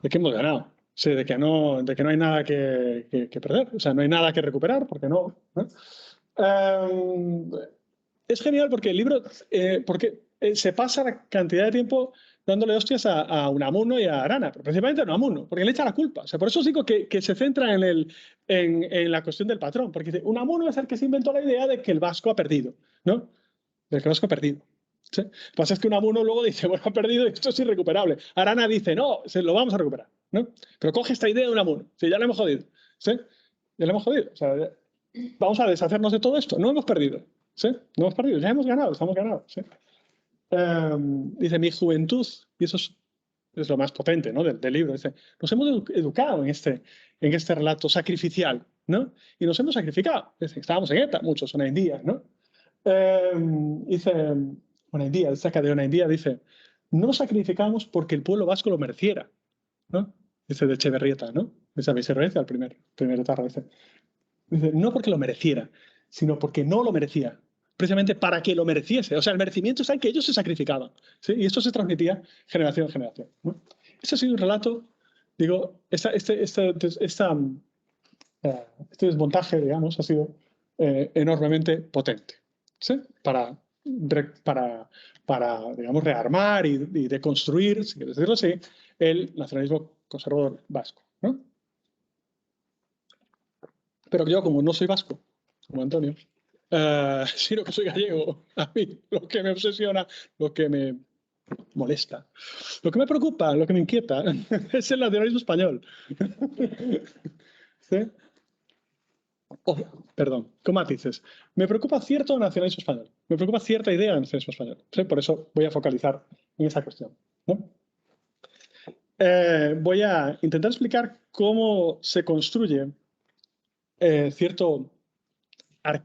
Speaker 3: hemos ganado. Sí, de que no hay nada que perder, o sea, no hay nada que recuperar, porque no. Es genial porque el libro se pasa la cantidad de tiempo dándole hostias a Unamuno y a Arana, pero principalmente a Unamuno, porque le echa la culpa. O sea, por eso os digo que se centra en la cuestión del patrón, porque dice, Unamuno es el que se inventó la idea de que el vasco ha perdido, ¿no? De que el vasco ha perdido. ¿Sí? Lo que pasa es que Unamuno luego dice, bueno, ha perdido y esto es irrecuperable. Arana dice, no, lo vamos a recuperar, ¿no? Pero coge esta idea de Unamuno, ¿sí? Ya lo hemos jodido, ¿sí? Ya lo hemos jodido. O sea, vamos a deshacernos de todo esto. No hemos perdido, ¿sí? No hemos perdido, ya hemos ganado, estamos ganados, ¿sí? Dice, mi juventud, y eso es lo más potente, ¿no? del libro, dice, nos hemos educado en este relato sacrificial, ¿no? Y nos hemos sacrificado. Dice, estábamos en ETA, muchos, en India, ¿no? Dice, Onaindía, saca de Onaindía, dice, no nos sacrificamos porque el pueblo vasco lo mereciera, ¿no? Dice de Echeverrieta, ¿no? Esa se refiere al primer etarra, dice, no porque lo mereciera, sino porque no lo merecía, precisamente para que lo mereciese. O sea, el merecimiento está en que ellos se sacrificaban, ¿sí? Y esto se transmitía generación en generación, ¿no? Ese ha sido un relato, digo, este desmontaje, digamos, ha sido enormemente potente, ¿sí? Para digamos, rearmar y deconstruir, si quieres decirlo así, el nacionalismo conservador vasco, ¿no? Pero yo, como no soy vasco, como Antonio, sino que soy gallego, a mí lo que me obsesiona, lo que me molesta, lo que me preocupa, lo que me inquieta, es el nacionalismo español. ¿Sí? Perdón, con matices. Me preocupa cierto nacionalismo español, me preocupa cierta idea del nacionalismo español. ¿Sí? Por eso voy a focalizar en esa cuestión, ¿no? Voy a intentar explicar cómo se construye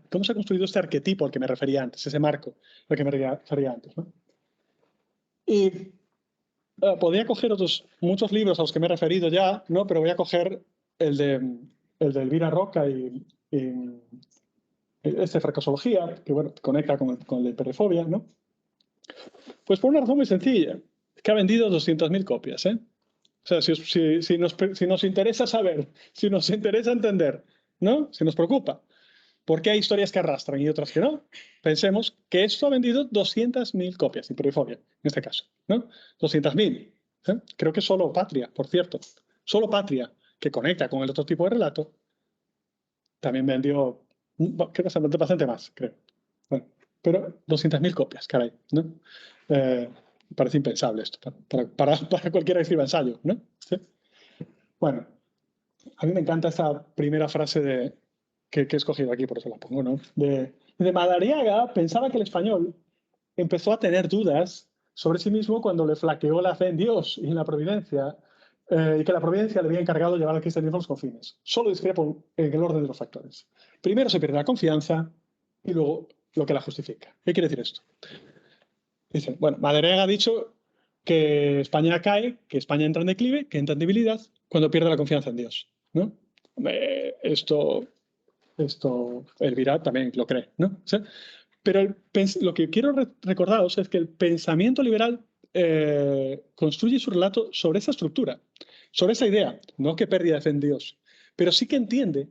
Speaker 3: cómo se ha construido este arquetipo al que me refería antes, ese marco al que me refería antes, ¿no? Y podría coger muchos libros a los que me he referido ya, ¿no? Pero voy a coger el de Elvira Roca y fracasología, que bueno, conecta con la hiperfobia, ¿no? Pues por una razón muy sencilla, que ha vendido 200.000 copias, ¿eh? O sea, si nos interesa saber, si nos interesa entender, ¿no? Si nos preocupa, ¿por qué hay historias que arrastran y otras que no? Pensemos que esto ha vendido 200.000 copias, hiperfobia, en este caso, ¿no? 200.000. Creo que solo Patria, por cierto, solo Patria, que conecta con el otro tipo de relato, también vendió, creo que bastante más, creo. Bueno, pero 200.000 copias, caray, ¿no? Parece impensable esto para cualquiera que escriba ensayo, ¿no? ¿Sí? Bueno, a mí me encanta esta primera frase que he escogido aquí, por eso la pongo, ¿no? De Madariaga pensaba que el español empezó a tener dudas sobre sí mismo cuando le flaqueó la fe en Dios y en la providencia, y que la providencia le había encargado llevar al cristianismo a los confines. Solo discrepo en el orden de los factores. Primero se pierde la confianza y luego lo que la justifica. ¿Qué quiere decir esto? Dice, bueno, Madariaga ha dicho que España cae, que España entra en declive, que entra en debilidad cuando pierde la confianza en Dios, ¿no? Esto Elvira también lo cree, ¿no? ¿Sí? Pero lo que quiero recordaros es que el pensamiento liberal construye su relato sobre esa estructura, sobre esa idea, no que pérdida de fe en Dios, pero sí que entiende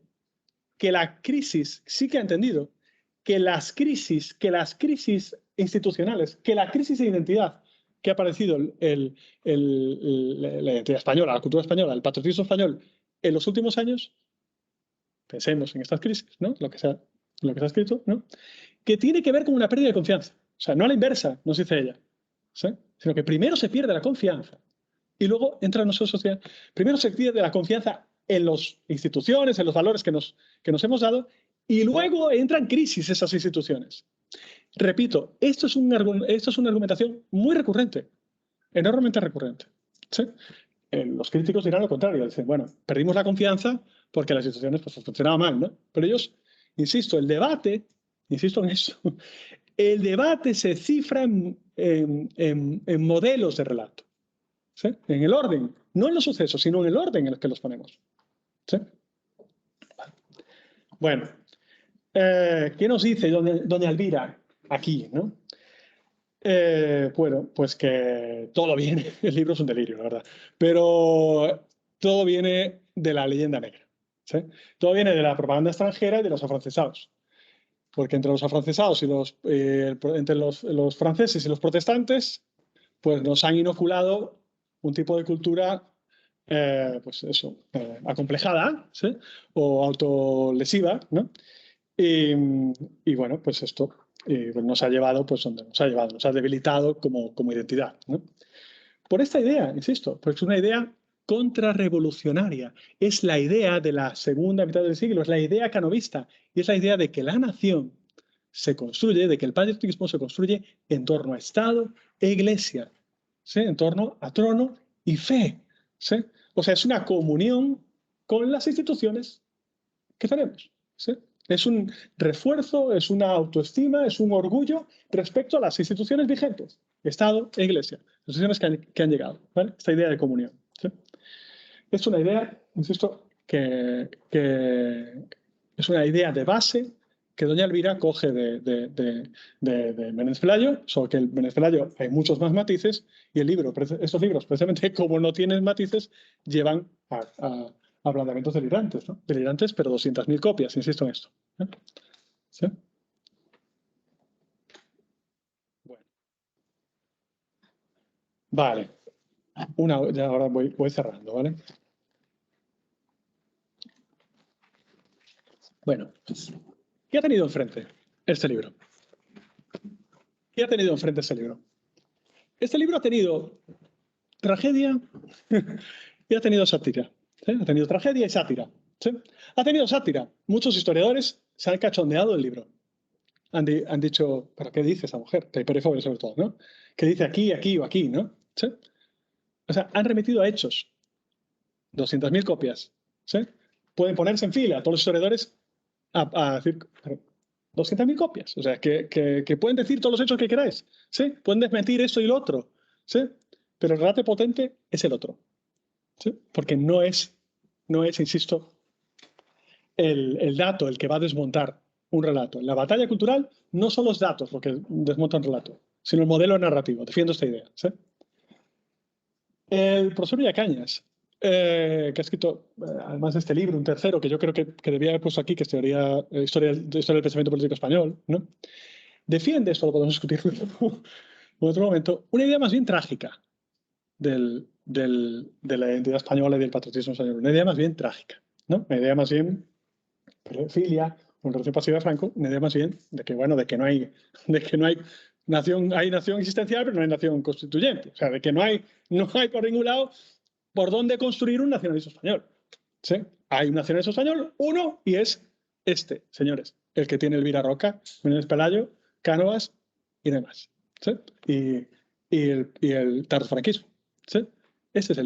Speaker 3: que la crisis, sí que ha entendido que las crisis institucionales, que la crisis de identidad que ha aparecido la identidad española, la cultura española, el patriotismo español en los últimos años, pensemos en estas crisis, ¿no? Lo que se ha escrito, ¿no? Que tiene que ver con una pérdida de confianza. O sea, no a la inversa, nos dice ella, ¿sí? Sino que primero se pierde la confianza y luego entra en nuestra sociedad. Primero se pierde la confianza en las instituciones, en los valores que nos hemos dado, y luego entran crisis esas instituciones. Repito, esto es una argumentación muy recurrente, enormemente recurrente, ¿sí? Los críticos dirán lo contrario, dicen, bueno, perdimos la confianza porque las instituciones pues, funcionaban mal, ¿no? Pero ellos, insisto, insisto en eso, el debate se cifra en modelos de relato, ¿sí? En el orden, no en los sucesos, sino en el orden en el que los ponemos, ¿sí? Bueno, ¿qué nos dice doña Elvira aquí, no? Bueno, pues que todo viene, el libro es un delirio, la verdad, pero todo viene de la leyenda negra, ¿sí? Todo viene de la propaganda extranjera y de los afrancesados, porque entre los afrancesados y entre los franceses y los protestantes, pues nos han inoculado un tipo de cultura, pues eso, acomplejada, ¿sí? O autolesiva, ¿no? Y bueno, pues esto nos ha llevado, pues donde nos ha llevado, nos ha debilitado como identidad, ¿no? Por esta idea, insisto, pues es una idea contrarrevolucionaria. Es la idea de la segunda mitad del siglo, es la idea canovista, y es la idea de que la nación se construye, de que el patriotismo se construye en torno a Estado e Iglesia, ¿sí? En torno a trono y fe, ¿sí? O sea, es una comunión con las instituciones que tenemos, ¿sí? Es un refuerzo, es una autoestima, es un orgullo respecto a las instituciones vigentes, Estado e Iglesia, instituciones que han llegado, ¿vale? Esta idea de comunión, ¿sí? Es una idea, insisto, que es una idea de base que doña Elvira coge de Menéndez Pelayo, solo que en Menéndez Pelayo hay muchos más matices y estos libros, precisamente como no tienen matices, llevan a planteamientos delirantes, ¿no? Delirantes, pero 200.000 copias, insisto en esto, ¿eh? ¿Sí? Bueno. Vale. Ya ahora voy cerrando, ¿vale? Bueno, ¿qué ha tenido enfrente este libro? ¿Qué ha tenido enfrente este libro? Este libro ha tenido tragedia y ha tenido sátira, ¿sí? Ha tenido tragedia y sátira, ¿sí? Ha tenido sátira. Muchos historiadores se han cachondeado del libro. Han dicho, ¿pero qué dice esa mujer? Que hay perifobia sobre todo, ¿no? Que dice aquí, aquí o aquí, ¿no? ¿Sí? O sea, han remitido a hechos. 200.000 copias, ¿sí? Pueden ponerse en fila todos los historiadores a decir 200.000 copias. O sea, que pueden decir todos los hechos que queráis, ¿sí? Pueden desmentir esto y lo otro, ¿sí? Pero el relato potente es el otro, ¿sí? Porque no es, insisto, el dato el que va a desmontar un relato. En la batalla cultural no son los datos lo que desmonta un relato, sino el modelo narrativo. Defiendo esta idea. ¿Sí? El profesor Villacañas, que ha escrito, además de este libro, un tercero que yo creo que debía haber puesto aquí, que es historia del pensamiento político español, ¿no? Defiende, esto lo podemos discutir en otro momento, una idea más bien trágica de la identidad española y del patriotismo español. Una idea más bien trágica, ¿no? Una idea más bien pedofilia, con relación pasiva de Franco, una idea más bien de que, bueno, de que no hay nación, hay nación existencial, pero no hay nación constituyente. O sea, de que no hay por ningún lado por dónde construir un nacionalismo español. ¿Sí? Hay un nacionalismo español, uno, y es este, señores, el que tiene Elvira Roca, Menéndez Pelayo, Cánovas y demás. ¿Sí? Y el tardofranquismo. ¿Sí? Esa es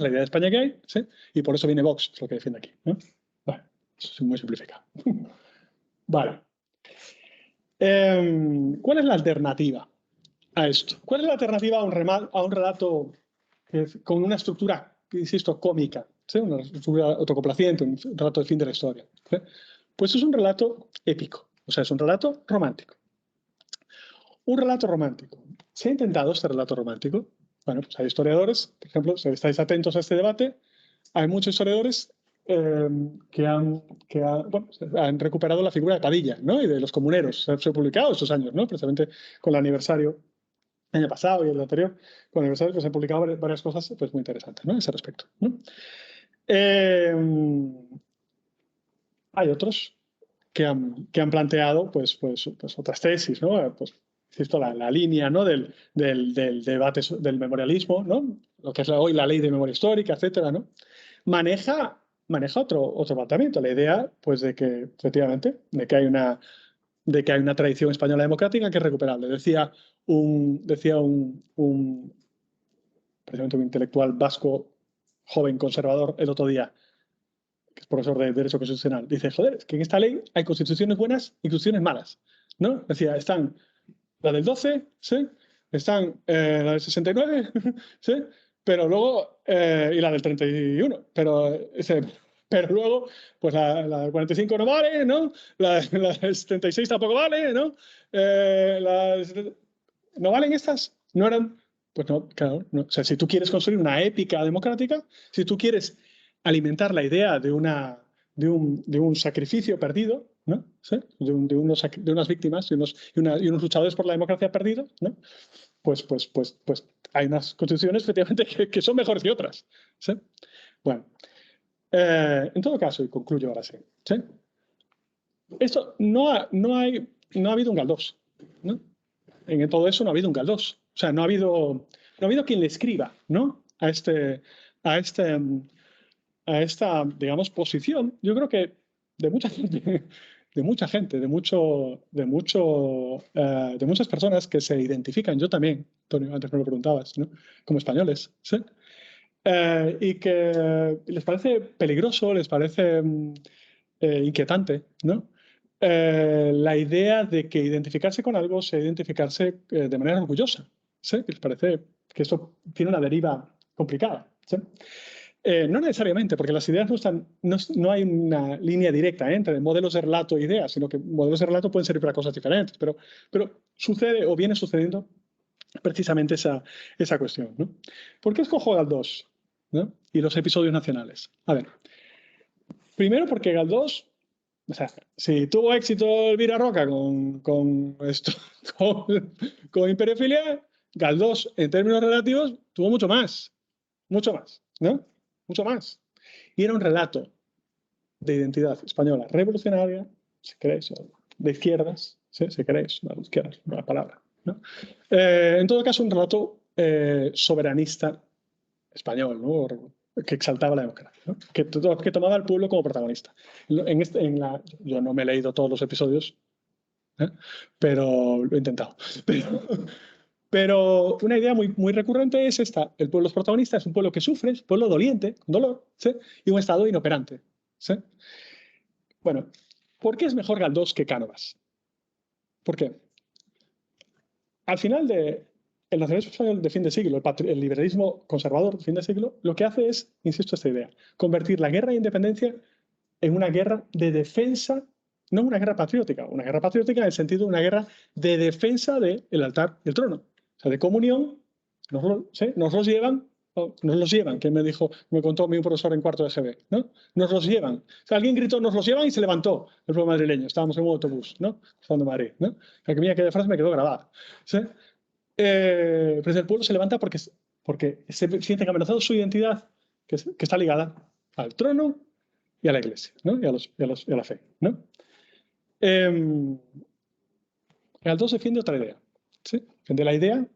Speaker 3: la idea de España que hay, ¿sí? Y por eso viene Vox, es lo que defiende aquí, ¿no? Bueno, eso es muy simplificado. Vale. ¿Cuál es la alternativa a esto? ¿Cuál es la alternativa a un relato con una estructura, insisto, cómica? ¿Sí? Una estructura autocomplaciente, un relato de fin de la historia. ¿Sí? Pues es un relato épico, o sea, es un relato romántico. Un relato romántico. ¿Se ha intentado este relato romántico? Bueno, pues hay historiadores, por ejemplo, si estáis atentos a este debate, hay muchos historiadores que han recuperado la figura de Padilla, ¿no? Y de los comuneros. Se ha publicado estos años, ¿no? Precisamente con el aniversario el año pasado y el anterior, con el aniversario, pues se han publicado varias cosas pues, muy interesantes, ¿no? A ese respecto, ¿no? Hay otros que han planteado pues otras tesis, ¿no? Pues, insisto, la línea, ¿no? del debate del memorialismo, ¿no? Lo que es hoy la ley de memoria histórica, etcétera, ¿no? Maneja otro planteamiento, la idea pues, de que, efectivamente, de que hay una tradición española democrática que es recuperable. Decía precisamente un intelectual vasco joven conservador el otro día, que es profesor de Derecho Constitucional, dice, joder, es que en esta ley hay constituciones buenas y constituciones malas, ¿no? Decía, están la del 12, ¿sí? Están la del 69, ¿sí? Pero luego, y la del 31, pero luego, pues la del 45 no vale, ¿no? La del 76 tampoco vale, ¿no? ¿No valen estas? ¿No eran? Pues no, claro. No. O sea, si tú quieres construir una épica democrática, si tú quieres alimentar la idea de un sacrificio perdido, ¿no? ¿Sí? de unas víctimas y unos luchadores por la democracia perdidos, ¿no? Pues hay unas constituciones efectivamente que son mejores que otras. ¿Sí? Bueno, en todo caso, y concluyo ahora sí. Esto no ha habido un Galdós, ¿no? En todo eso no ha habido un Galdós. O sea, no ha habido quien le escriba, ¿no? a esta, digamos, posición. Yo creo que de mucha gente, de muchas personas que se identifican, yo también, Antonio, antes me lo preguntabas, ¿no? Como españoles, ¿sí? Y que les parece peligroso, les parece inquietante, ¿no? La idea de que identificarse con algo sea identificarse de manera orgullosa, ¿sí? Que les parece que esto tiene una deriva complicada, ¿sí? No necesariamente, porque las ideas no hay una línea directa entre modelos de relato e ideas, sino que modelos de relato pueden servir para cosas diferentes, pero sucede o viene sucediendo precisamente esa cuestión, ¿no? ¿Por qué escojo Galdós, ¿no? Y los episodios nacionales? A ver, primero porque Galdós, o sea, si tuvo éxito Elvira Roca con Imperiofilia, Galdós, en términos relativos, tuvo mucho más, ¿no? Mucho más. Y era un relato de identidad española revolucionaria, si queréis, de izquierdas, ¿sí? Si queréis, de izquierdas, una palabra, ¿no? En todo caso, un relato soberanista español, ¿no? Que exaltaba la democracia, ¿no? que tomaba al pueblo como protagonista. Yo no me he leído todos los episodios, pero lo he intentado. Pero una idea muy recurrente es esta. El pueblo es protagonista, es un pueblo que sufre, es un pueblo doliente, con dolor, ¿sí? Y un Estado inoperante. ¿Sí? Bueno, ¿por qué es mejor Galdós que Cánovas? ¿Por qué? Al final el nacionalismo español de fin de siglo, el liberalismo conservador de fin de siglo, lo que hace es, insisto, esta idea, convertir la guerra de independencia en una guerra de defensa no una guerra patriótica en el sentido de una guerra de defensa del altar del trono, o sea, de comunión. Nos los llevan, que me contó mi profesor en cuarto de GB, ¿no? Nos los llevan. O sea, alguien gritó, nos los llevan, y se levantó el pueblo madrileño. Estábamos en un autobús, ¿no? Pasando Madrid, ¿no? Aquella frase me quedó grabada. ¿Sí? Pues el pueblo se levanta porque se siente amenazado su identidad, que está ligada al trono y a la iglesia, ¿no? y a la fe, ¿no? Galdós defiende otra idea, ¿sí? Defiende la idea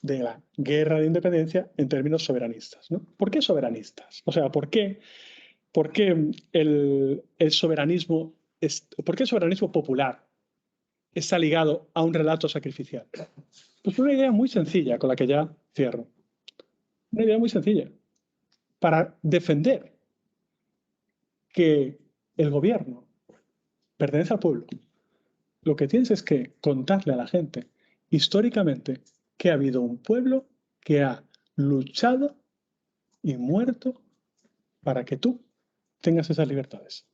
Speaker 3: de la guerra de independencia en términos soberanistas, ¿no? ¿Por qué soberanistas? O sea, ¿por qué el soberanismo popular está ligado a un relato sacrificial? Pues una idea muy sencilla, con la que ya cierro. Una idea muy sencilla. Para defender que el gobierno pertenece al pueblo, lo que tienes es que contarle a la gente históricamente que ha habido un pueblo que ha luchado y muerto para que tú tengas esas libertades.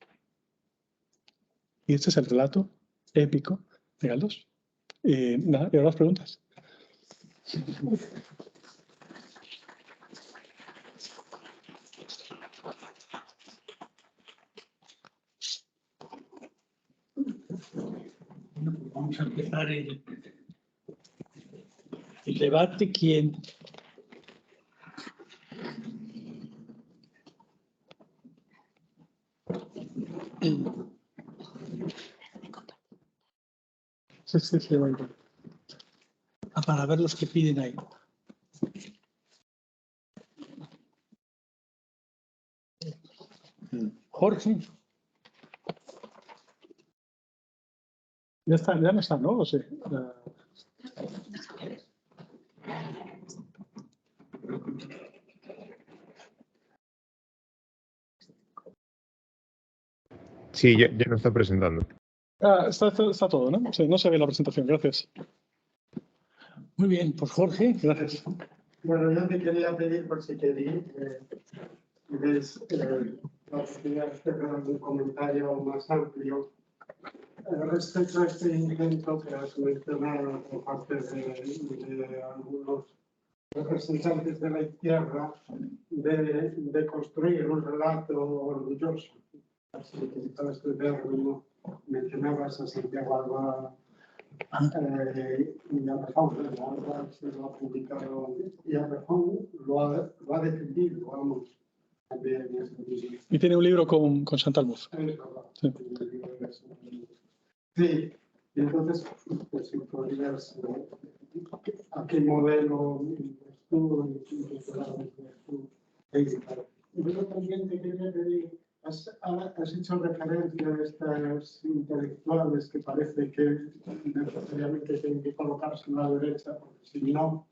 Speaker 3: Y este es el relato épico de Galdós. Y nada, y ahora las preguntas.
Speaker 2: Vamos a empezar el debate. ¿Quién?
Speaker 3: Sí, bueno.
Speaker 2: Para ver los que piden ahí. Jorge.
Speaker 3: Ya no está, ¿no? Sí.
Speaker 4: Sí, ya no está presentando.
Speaker 3: Está todo, ¿no? Sí, no se ve la presentación, gracias.
Speaker 2: Muy bien, pues Jorge.
Speaker 3: Gracias.
Speaker 5: Bueno, yo te quería pedir, por si queréis, ves la oportunidad de hacer un comentario más amplio respecto a este intento que has mencionado por parte de algunos representantes de la izquierda de construir un relato orgulloso. Así que todo este verbo mencionabas a Santiago Alba y a Rejón, se lo ha publicado y a Rejón lo ha defendido, vamos, también en este libro.
Speaker 3: Y tiene un libro con Chantal Mouffe.
Speaker 5: Sí. Sí, y entonces, pues si podrías, ¿a qué modelo tú y luego también te quería pedir, has hecho referencia a estas intelectuales que parece que necesariamente tienen que colocarse en la derecha, porque si no,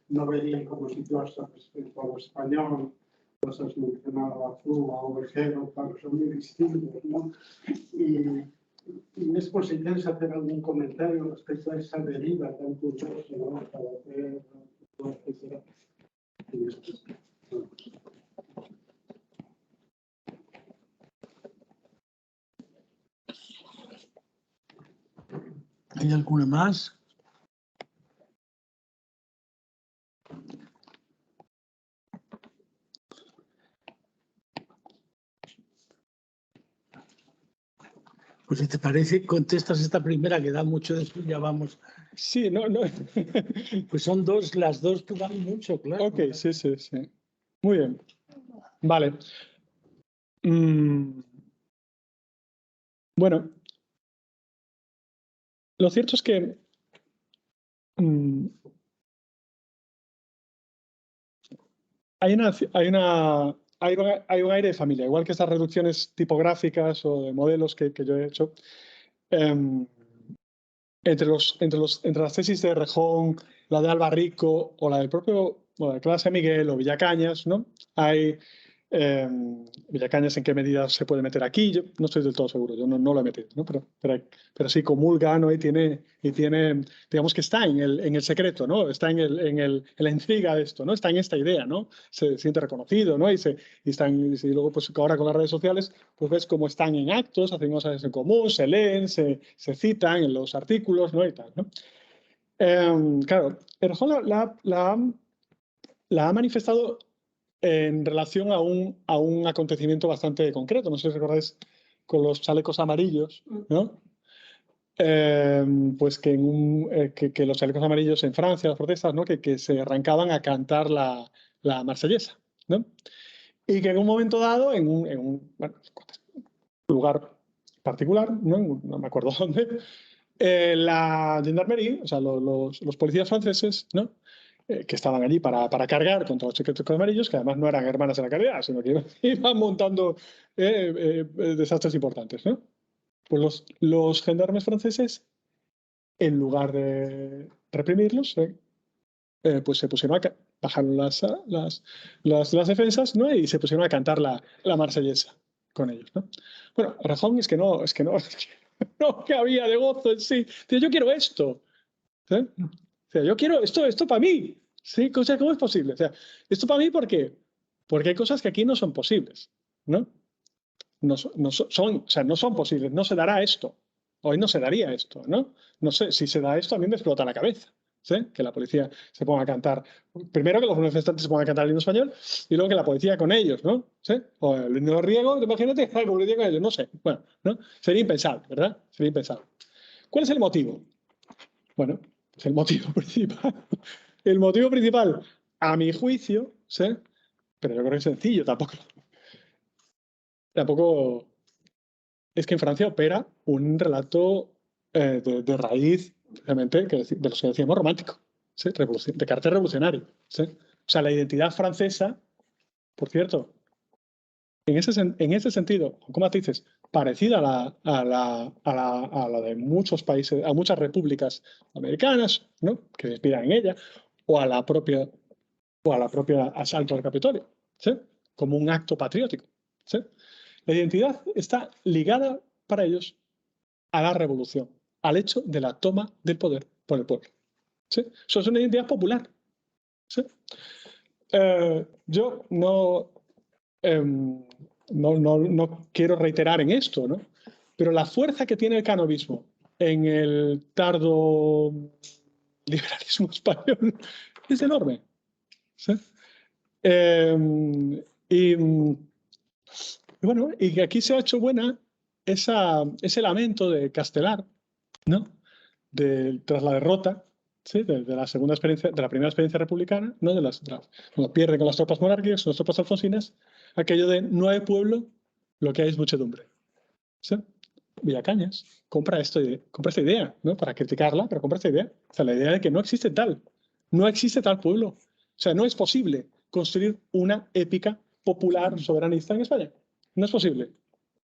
Speaker 5: no verían cómo situarse respecto a lo español. Los has mencionado a tú, a Ovejero, claro, son muy distintos, ¿no? Y es por si quieres hacer algún comentario respecto a esa deriva tan curiosa, ¿no? Para hacer, etcétera.
Speaker 2: ¿Hay alguna más? Pues si te parece, contestas esta primera que da mucho de eso, ya vamos.
Speaker 3: Sí, no.
Speaker 2: Pues son las dos que dan mucho, claro.
Speaker 3: Ok, sí. Muy bien. Vale. Bueno, lo cierto es que hay un aire de familia, igual que estas reducciones tipográficas o de modelos que yo he hecho. Entre las tesis de Rejón, la de Alba Rico o la del propio, la de Clase Miguel o Villacañas, ¿no? Hay Villacañas, ¿en qué medida se puede meter aquí? Yo no estoy del todo seguro, yo no lo he metido, ¿no? Pero sí comulga, ¿no? Y tiene, digamos que está en el secreto, ¿no? Está en la intriga de esto, ¿no? Está en esta idea, ¿no? Se siente reconocido, ¿no? Y luego, pues ahora con las redes sociales, pues ves cómo están en actos, hacen cosas en común, se leen, se citan en los artículos, ¿no? Y tal, ¿no? Claro, Errejón la ha manifestado en relación a un acontecimiento bastante concreto. No sé si recordáis con los chalecos amarillos, ¿no? Pues que los chalecos amarillos en Francia, las protestas, ¿no? Que se arrancaban a cantar la marsellesa, ¿no? Y que en un momento dado, en un lugar particular, no me acuerdo dónde, la gendarmerie, o sea, los policías franceses, ¿no? Que estaban allí para cargar contra los chalecos amarillos, que además no eran hermanas de la caridad, sino que iban montando desastres importantes, ¿no? Pues los gendarmes franceses, en lugar de reprimirlos, pues se pusieron bajaron las defensas, ¿no? Y se pusieron a cantar la marsellesa con ellos, ¿no? Bueno, Errejón es que no cabía de gozo en sí. Dice, yo quiero esto. ¿Sí? O sea, yo quiero esto para mí. ¿Sí? O sea, ¿cómo es posible? O sea, esto para mí, ¿por qué? Porque hay cosas que aquí no son posibles, ¿no? O sea, no son posibles, no se dará esto. Hoy no se daría esto, ¿no? No sé, si se da esto, a mí me explota la cabeza. ¿Sí? Que la policía se ponga a cantar, primero que los manifestantes se pongan a cantar el himno español y luego que la policía con ellos, ¿no? ¿Sí? O el himno riego, imagínate, la policía con ellos, no sé. Bueno, ¿no? Sería impensable, ¿verdad? Sería impensable. ¿Cuál es el motivo? Bueno, es el motivo principal. El motivo principal, a mi juicio, ¿sí? Pero yo creo que es sencillo, tampoco es que en Francia opera un relato de raíz, realmente, de lo que decíamos romántico, ¿sí? De carácter revolucionario. ¿Sí? O sea, la identidad francesa, por cierto, en ese sentido, como dices, parecida a la de muchos países, a muchas repúblicas americanas, ¿no? Que se inspiran en ella, o a la propia asalto al Capitolio, ¿sí? Como un acto patriótico. ¿Sí? La identidad está ligada para ellos a la revolución, al hecho de la toma del poder por el pueblo. ¿Sí? Eso es una identidad popular. ¿Sí? Yo no quiero reiterar en esto, ¿no? Pero la fuerza que tiene el canovismo en el tardo liberalismo español es enorme. ¿Sí? Y bueno, y que aquí se ha hecho buena ese lamento de Castelar, ¿no? Tras la derrota, ¿sí? De la segunda experiencia, de la primera experiencia republicana, ¿no? Cuando pierde con las tropas monárquicas, con las tropas alfonsinas, aquello de no hay pueblo, lo que hay es muchedumbre. ¿Sí? Villacañas compra esta idea, ¿no? Para criticarla, pero compra esta idea. O sea, la idea de que no existe tal pueblo. O sea, no es posible construir una épica popular soberanista en España. No es posible.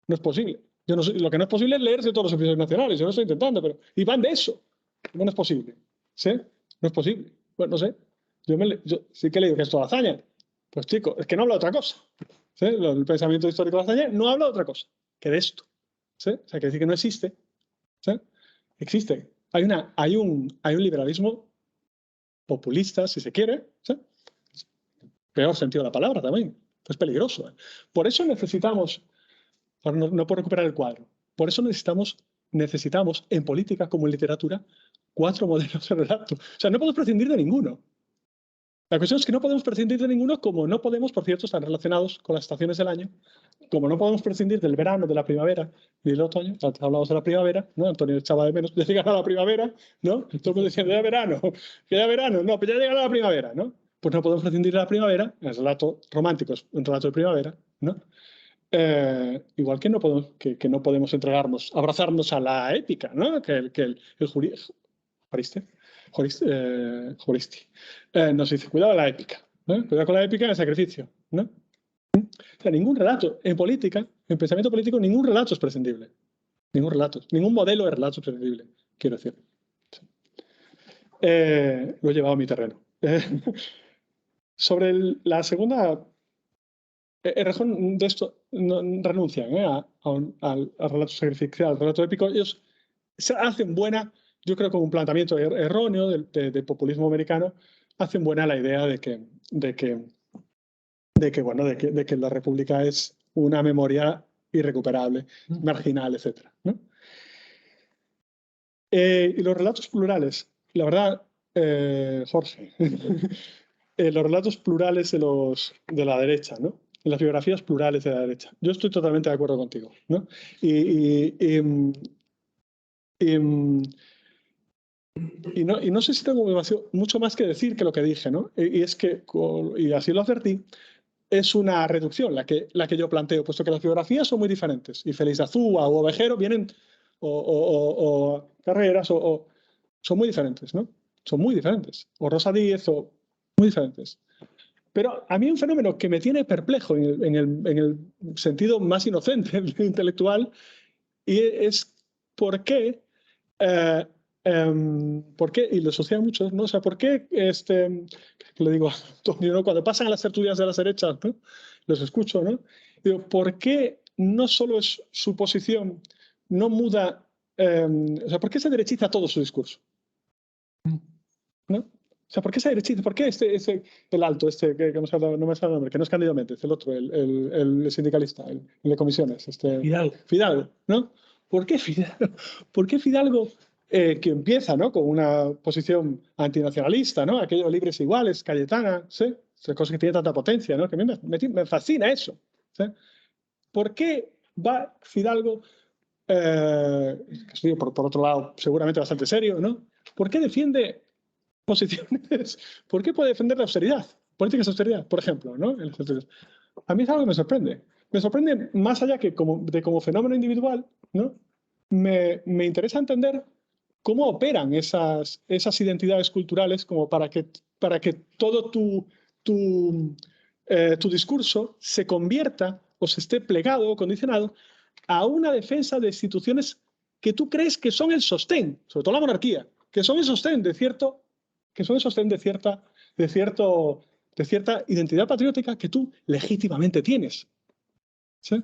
Speaker 3: No es posible. Yo no sé, lo que no es posible es leerse todos los episodios nacionales. Yo no estoy intentando, pero. Y van de eso. No es posible. ¿Sí? No es posible. Bueno, no sé. Yo sí que he leído que es toda hazaña. Pues chico, es que no habla de otra cosa. ¿Sí? El pensamiento histórico de hazaña no habla de otra cosa que de esto. ¿Sí? O sea, quiere decir que no existe. ¿Sí? Existe. Hay un liberalismo populista, si se quiere. ¿Sí? Peor sentido de la palabra también. Es peligroso. ¿Eh? Por eso necesitamos, no por recuperar el cuadro, por eso necesitamos en política como en literatura 4 modelos de relato. O sea, no podemos prescindir de ninguno. La cuestión es que no podemos prescindir de ninguno, como no podemos, por cierto, están relacionados con las estaciones del año, como no podemos prescindir del verano, de la primavera y del otoño. Antes hablamos de la primavera, ¿no? Antonio echaba de menos de llegar a la primavera, ¿no? Todo el mundo diciendo, ya verano, que ya verano, no, pero ya llegará la primavera, ¿no? Pues no podemos prescindir de la primavera, el relato romántico es un relato de primavera, ¿no? Igual que no podemos abrazarnos a la épica, ¿no? Que el Juristi nos dice, cuidado con la épica, ¿no? Cuidado con la épica en el sacrificio, ¿no? O sea, ningún relato en política, en pensamiento político, ningún relato es prescindible. Ningún modelo de relato es prescindible, quiero decir. Lo he llevado a mi terreno. Sobre la segunda Errejón de esto renuncian al relato sacrificial, al relato épico. Ellos se hacen buena, yo creo, con un planteamiento erróneo del populismo americano, hacen buena la idea de que la República es una memoria irrecuperable, marginal, etc., ¿no? Y los relatos plurales, la verdad, Jorge, los relatos plurales de la derecha, ¿no? Las biografías plurales de la derecha. Yo estoy totalmente de acuerdo contigo, ¿no? Y no sé si tengo mucho más que decir que lo que dije, ¿no? Y es que, y así lo advertí, es una reducción la que yo planteo, puesto que las biografías son muy diferentes. Y Félix de Azúa o Ovejero vienen, o Carreras, son muy diferentes, ¿no? Son muy diferentes. O Rosa Díez, muy diferentes. Pero a mí un fenómeno que me tiene perplejo en el sentido más inocente intelectual y es por qué, y lo asocian muchos, ¿no? O sea, ¿por qué, le digo a Antonio, ¿no? Cuando pasan a las tertulias de las derechas, ¿no? Los escucho, ¿no? Digo, ¿por qué no solo es su posición, no muda, o sea, ¿por qué se derechiza todo su discurso? ¿No? O sea, ¿por qué se derechiza? ¿Por qué el alto, que no me sale el nombre, que no es Cándido Méndez, el otro, el sindicalista, el de comisiones, Fidalgo, ¿no? ¿Por qué Fidalgo? ¿Por qué Fidalgo, que empieza, ¿no? Con una posición antinacionalista, ¿no? Aquello de libres iguales, Cayetana, ¿sí? Esa cosa que tiene tanta potencia, ¿no? Que me fascina eso, ¿sí? ¿Por qué va Fidalgo, que por otro lado seguramente bastante serio, ¿no? ¿Por qué defiende posiciones? ¿Por qué puede defender la austeridad? Políticas de austeridad, por ejemplo, ¿no? A mí es algo que me sorprende. Me sorprende más allá que como fenómeno individual, ¿no? Me interesa entender cómo operan esas identidades culturales como para que todo tu discurso se convierta o se esté plegado o condicionado a una defensa de instituciones que tú crees que son el sostén, sobre todo la monarquía, que son el sostén de cierta identidad patriótica que tú legítimamente tienes, ¿sí?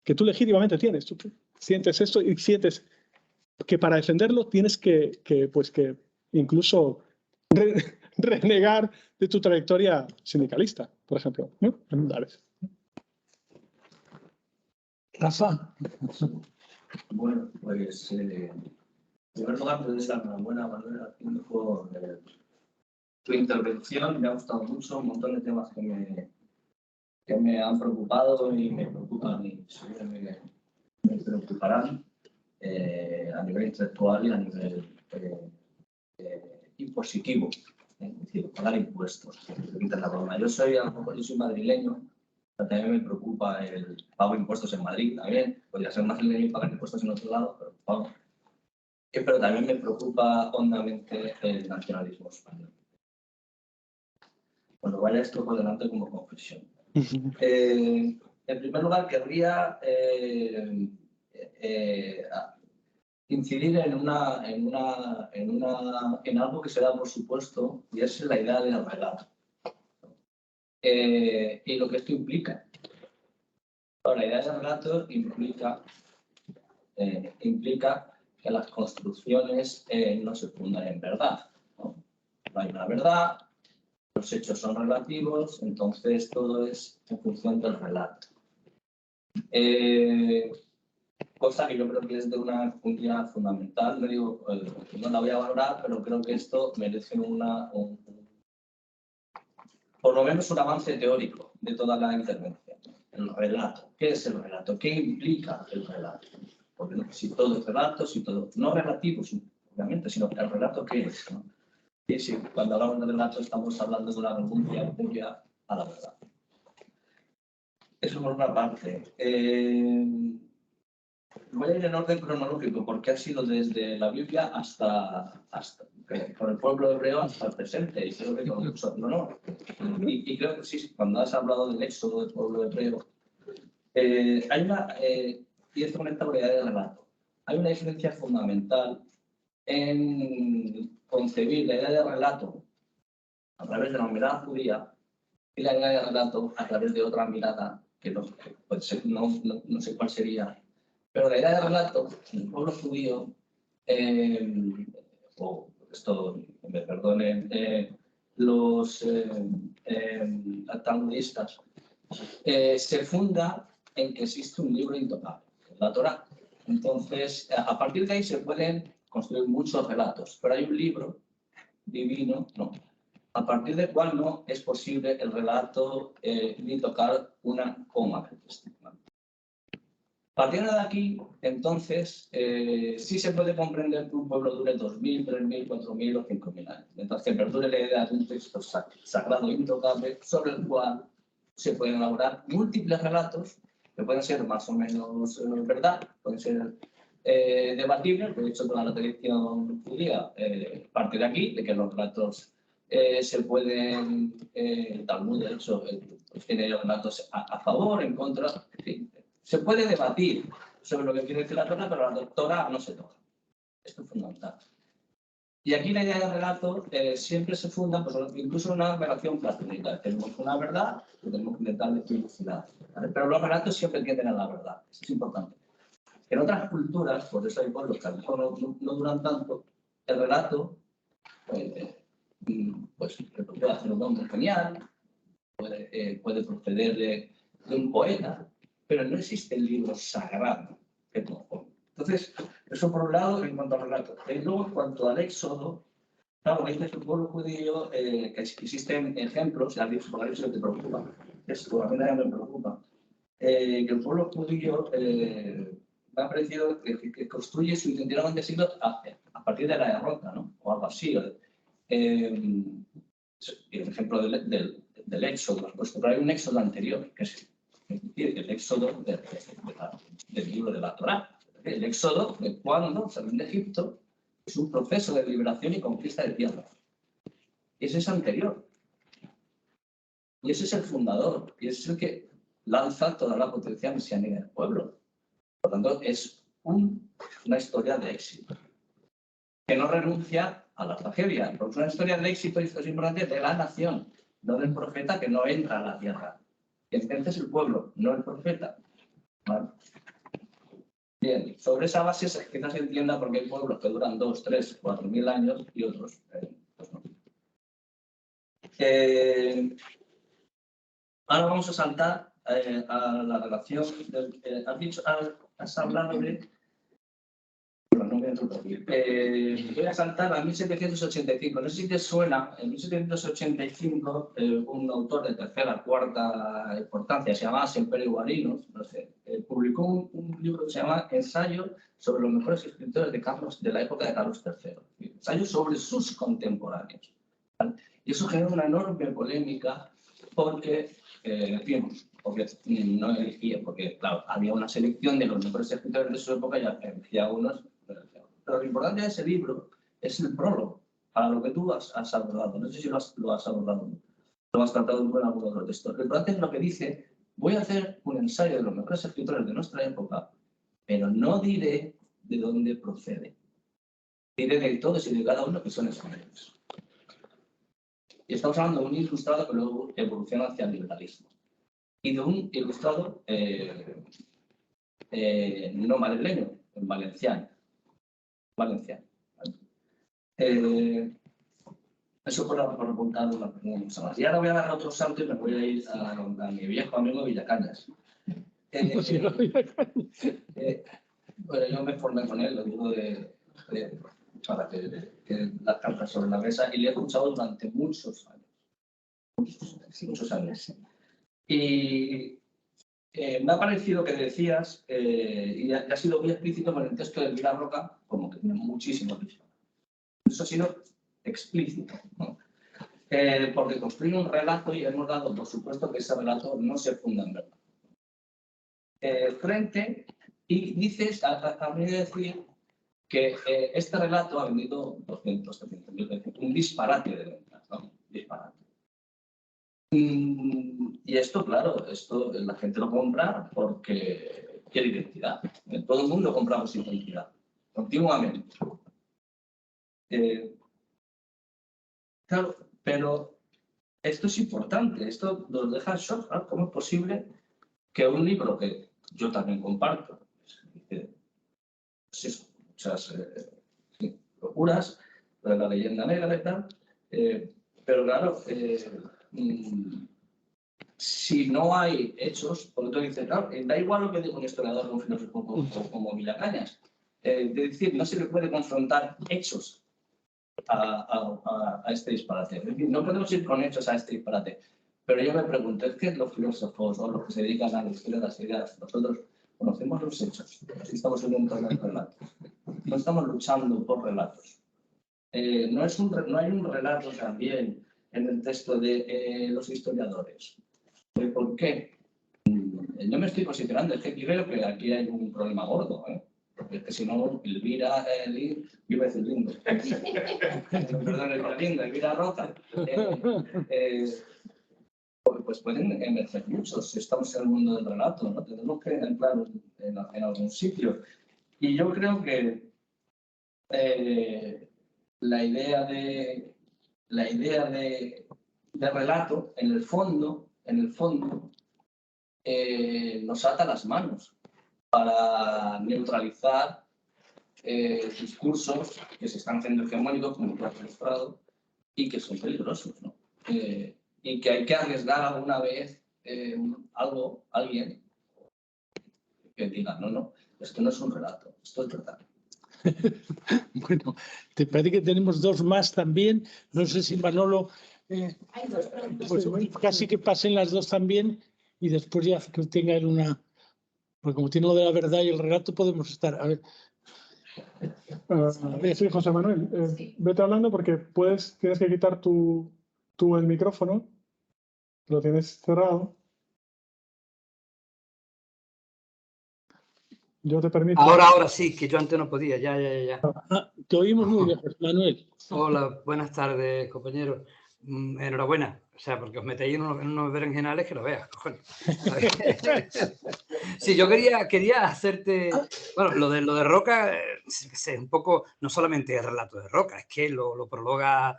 Speaker 3: Que tú legítimamente tienes. Tú sientes esto y sientes que para defenderlo tienes que incluso renegar de tu trayectoria sindicalista, por ejemplo, ¿no?
Speaker 2: Rafa.
Speaker 6: Bueno, pues en primer lugar te doy la enhorabuena, Manuel, por tu intervención. Me ha gustado mucho, un montón de temas que me han preocupado y me preocupan y seguro me preocuparán a nivel intelectual y a nivel impositivo, es decir, pagar impuestos. Yo soy madrileño, pero también me preocupa el pago de impuestos en Madrid también. Podría ser madrileño y pagar impuestos en otro lado, pero pago. Pero también me preocupa hondamente el nacionalismo español. Bueno, vaya esto por delante como confesión. En primer lugar, querría incidir en algo que se da por supuesto, y es la idea del relato. Y lo que esto implica. La idea del relato implica que las construcciones no se fundan en verdad. No hay una verdad, los hechos son relativos, entonces todo es en función del relato. Cosa que yo creo que es de una profundidad fundamental. No la voy a valorar, pero creo que esto merece por lo menos un avance teórico de toda la intervención. El relato. ¿Qué es el relato? ¿Qué implica el relato? Porque no, si todo es relato, si todo... No relativo, obviamente, sino el relato ¿qué es? ¿No? Y si cuando hablamos de relato estamos hablando de una renuncia previa a la verdad. Eso por una parte. Voy a ir en orden cronológico porque ha sido desde la Biblia hasta con el pueblo hebreo hasta el presente, y creo que con mucho honor. Y creo que sí, cuando has hablado del éxodo del pueblo hebreo, hay una, y esto conecta con la idea del relato, hay una diferencia fundamental en concebir la idea de relato a través de la mirada judía y la idea de relato a través de otra mirada que no, puede ser, no sé cuál sería, pero la idea de relato en el pueblo judío, o esto me perdonen los talmudistas, se funda en que existe un libro intocable, la Torá. Entonces, a partir de ahí se pueden construir muchos relatos, pero hay un libro divino, no, a partir del cual no es posible el relato ni tocar una coma. Partiendo de aquí, entonces, sí se puede comprender que un pueblo dure 2.000, 3.000, 4.000 o 5.000 años, mientras que perdure la idea de un texto sagrado e intocable sobre el cual se pueden elaborar múltiples relatos que pueden ser más o menos verdad, pueden ser debatibles. De hecho, toda la tradición judía parte de aquí, de que los relatos se pueden, el Talmud, de hecho, tiene relatos a favor, en contra, en fin. Se puede debatir sobre lo que quiere decir la Torá, pero la Torá no se toca. Esto es fundamental. Y aquí la idea del relato siempre se funda, pues, incluso en una relación platónica. Tenemos una verdad que tenemos que intentar dilucidar, ¿vale? Pero los relatos siempre tienden a la verdad. Eso es importante. En otras culturas, por eso hay pueblos que a lo mejor no duran tanto, el relato pues puede hacer un hombre genial, puede proceder de un poeta, pero no existe el libro sagrado que conforme. Entonces, eso por un lado en cuanto al relato. Y luego, en cuanto al Éxodo, claro, dices que el pueblo judío, que existen ejemplos, ya dicho, por eso te preocupa, esto a mí me preocupa, que el pueblo judío me ha parecido que construye su identidad siglo a partir de la derrota, ¿no? O algo así. El ejemplo del Éxodo, pues, pero hay un Éxodo anterior, que es decir, el Éxodo del libro de la Torá. El Éxodo de cuando salen de Egipto es un proceso de liberación y conquista de tierra. Y ese es anterior. Y ese es el fundador. Y ese es el que lanza toda la potencia mesiánica del pueblo. Por lo tanto, es una historia de éxito que no renuncia a la tragedia. Porque es una historia de éxito, y esto es importante, de la nación, no del profeta que no entra a la tierra. Y entonces el pueblo, no el profeta. ¿Vale? Bien, sobre esa base quizás se entienda por qué hay pueblos que duran 2, 3, 4.000 años y otros pues no. Ahora vamos a saltar a la relación. Has hablado de... Bueno, no voy a introducir. Voy a saltar a 1785. No sé si te suena, en 1785, un autor de tercera, cuarta importancia, se llamaba Semperio Guarinos, no sé, publicó un libro que se llama Ensayo sobre los mejores escritores de la época de Carlos III. Ensayo sobre sus contemporáneos. ¿Vale? Y eso genera una enorme polémica porque, porque no elegía, porque claro, había una selección de los mejores escritores de su época y elegía unos. Pero lo importante de ese libro es el prólogo, para lo que tú has abordado. No sé si lo has abordado, lo has tratado en algún otro texto. Lo importante es lo que dice: voy a hacer un ensayo de los mejores escritores de nuestra época, pero no diré de dónde procede. Diré de todos y de cada uno que son españoles. Y estamos hablando de un ilustrado que luego evoluciona hacia el liberalismo. Y de un ilustrado no madrileño, en valenciano. ¿Vale? Eso por apuntar una cosa más. Y ahora voy a dar otro salto y me voy a ir a mi viejo amigo Villacañas. Bueno, yo me formé con él, lo digo para que las cartas sobre la mesa, y le he escuchado durante muchos años. Muchos años. Y me ha parecido que decías, y ha sido muy explícito con el texto de Vila Roca, como que tiene muchísimo riesgo. Eso ha sido explícito, ¿no? Porque construye un relato y hemos dado, por supuesto, que ese relato no se funda en verdad. Y dices, a mí decir que este relato ha vendido 200, 300.000, un disparate de ventas, ¿no? Disparate. Y esto, claro, la gente lo compra porque quiere identidad. Todo el mundo compramos identidad, continuamente. Claro, pero esto es importante, esto nos deja en shock, ¿no? ¿Cómo es posible que un libro que yo también comparto, pues eso, muchas locuras, de la leyenda negra y tal, pero claro, si no hay hechos, porque tú dices, claro, da igual lo que diga un historiador o un filósofo como Villacañas, es decir, no se le puede confrontar hechos a este disparate. Es decir, no podemos ir con hechos a este disparate. Pero yo me pregunto, ¿es que los filósofos o los que se dedican a la historia de las ideas, nosotros conocemos los hechos? Si estamos en un torneo de relatos. No estamos luchando por relatos. No hay un relato también en el texto de los historiadores. ¿Por qué? Yo me estoy posicionando, es que creo que aquí hay un problema gordo, porque es que si no, Elvira, iba a decir lindo. Perdón, Elvira Roca. Pues pueden emerger muchos si estamos en el mundo del relato, ¿no? Tenemos que entrar en algún sitio. Y yo creo que la idea de relato, en el fondo, nos ata las manos para neutralizar discursos que se están haciendo hegemónicos, como lo ha demostrado, y que son peligrosos, ¿no? Y que hay que arriesgar alguna vez alguien que diga, no, esto no es un relato, esto es verdad.
Speaker 2: Bueno, te parece que tenemos dos más también. No sé si Manolo, pues casi que pasen las dos también y después ya que tenga él una, porque como tiene lo de la verdad y el relato podemos estar, a ver.
Speaker 3: Sí, José Manuel, vete hablando porque tienes que quitar tú el micrófono, lo tienes cerrado. Yo te permito.
Speaker 7: Ahora sí, que yo antes no podía, ya.
Speaker 2: Te oímos muy lejos, Manuel.
Speaker 7: Hola, buenas tardes, compañeros. Enhorabuena, o sea, porque os metéis en unos berenjenales que lo veas, cojones. Sí, yo quería hacerte, bueno, lo de Roca, es un poco, no solamente el relato de Roca, es que lo prologa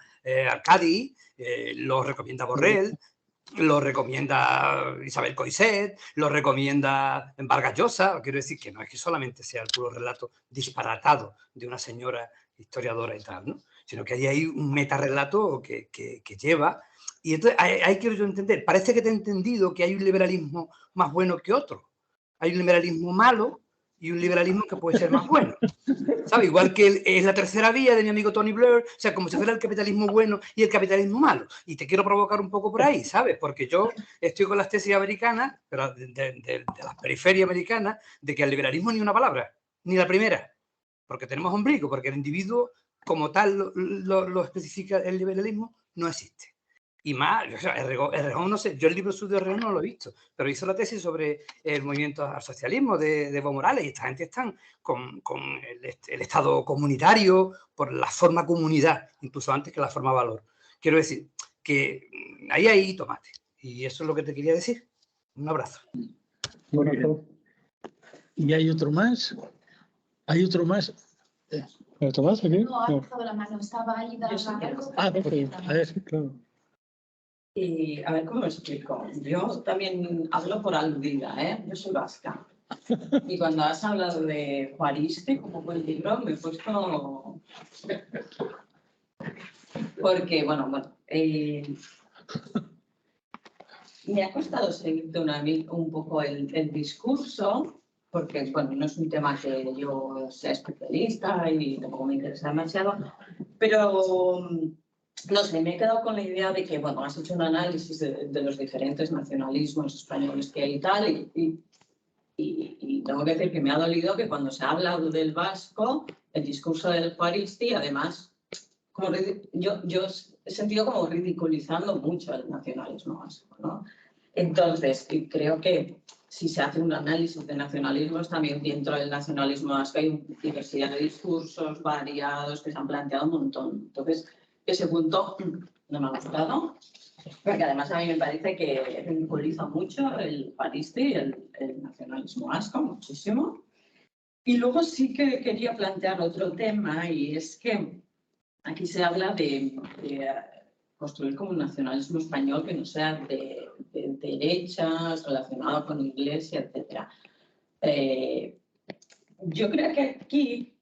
Speaker 7: Arcadi, lo recomienda Borrell, lo recomienda Isabel Coixet, lo recomienda Vargas Llosa. Quiero decir que no es que solamente sea el puro relato disparatado de una señora historiadora y tal, ¿no? Sino que hay un metarrelato que lleva. Y entonces ahí quiero yo entender, parece que te he entendido que hay un liberalismo más bueno que otro. Hay un liberalismo malo y un liberalismo que puede ser más bueno. ¿Sabes? Igual que es la tercera vía de mi amigo Tony Blair, o sea, como si fuera el capitalismo bueno y el capitalismo malo. Y te quiero provocar un poco por ahí, ¿sabes? Porque yo estoy con las tesis americanas, pero de las periferias americanas, de que el liberalismo ni una palabra, ni la primera. Porque tenemos ombligo, porque el individuo como tal lo especifica el liberalismo, no existe. Y más, o sea, Errejón, no sé, yo el libro suyo de Errejón no lo he visto, pero hizo la tesis sobre el movimiento al socialismo de Evo Morales y esta gente están con el Estado comunitario por la forma comunidad, incluso antes que la forma valor. Quiero decir que ahí hay tomate y eso es lo que te quería decir. Un abrazo.
Speaker 3: Bueno,
Speaker 2: ¿Y hay otro más? ¿Hay otro más?
Speaker 3: ¿hay otro más aquí?
Speaker 8: No, ha alzado la mano, estaba ahí.
Speaker 2: A ver,
Speaker 3: claro.
Speaker 9: Y a ver cómo me explico. Yo también hablo por aludida, ¿eh? Yo soy vasca. Y cuando has hablado de Juaristi como buen libro, me he puesto. Porque, bueno, me ha costado seguirte un poco el discurso, porque, bueno, no es un tema que yo sea especialista y tampoco me interesa demasiado, pero. No sé, me he quedado con la idea de que, bueno, has hecho un análisis de los diferentes nacionalismos españoles que hay y tal, y tengo que decir que me ha dolido que cuando se ha hablado del vasco, el discurso del Juaristi, además, yo he sentido como ridiculizando mucho el nacionalismo vasco, ¿no? Entonces, creo que si se hace un análisis de nacionalismos, también dentro del nacionalismo vasco hay una diversidad de discursos variados que se han planteado un montón. Entonces, ese punto no me ha gustado, porque además a mí me parece que ridiculiza mucho el Juaristi, el nacionalismo vasco, muchísimo. Y luego sí que quería plantear otro tema, y es que aquí se habla de construir como un nacionalismo español que no sea de de derechas, relacionado con Iglesia, etc. Yo creo que aquí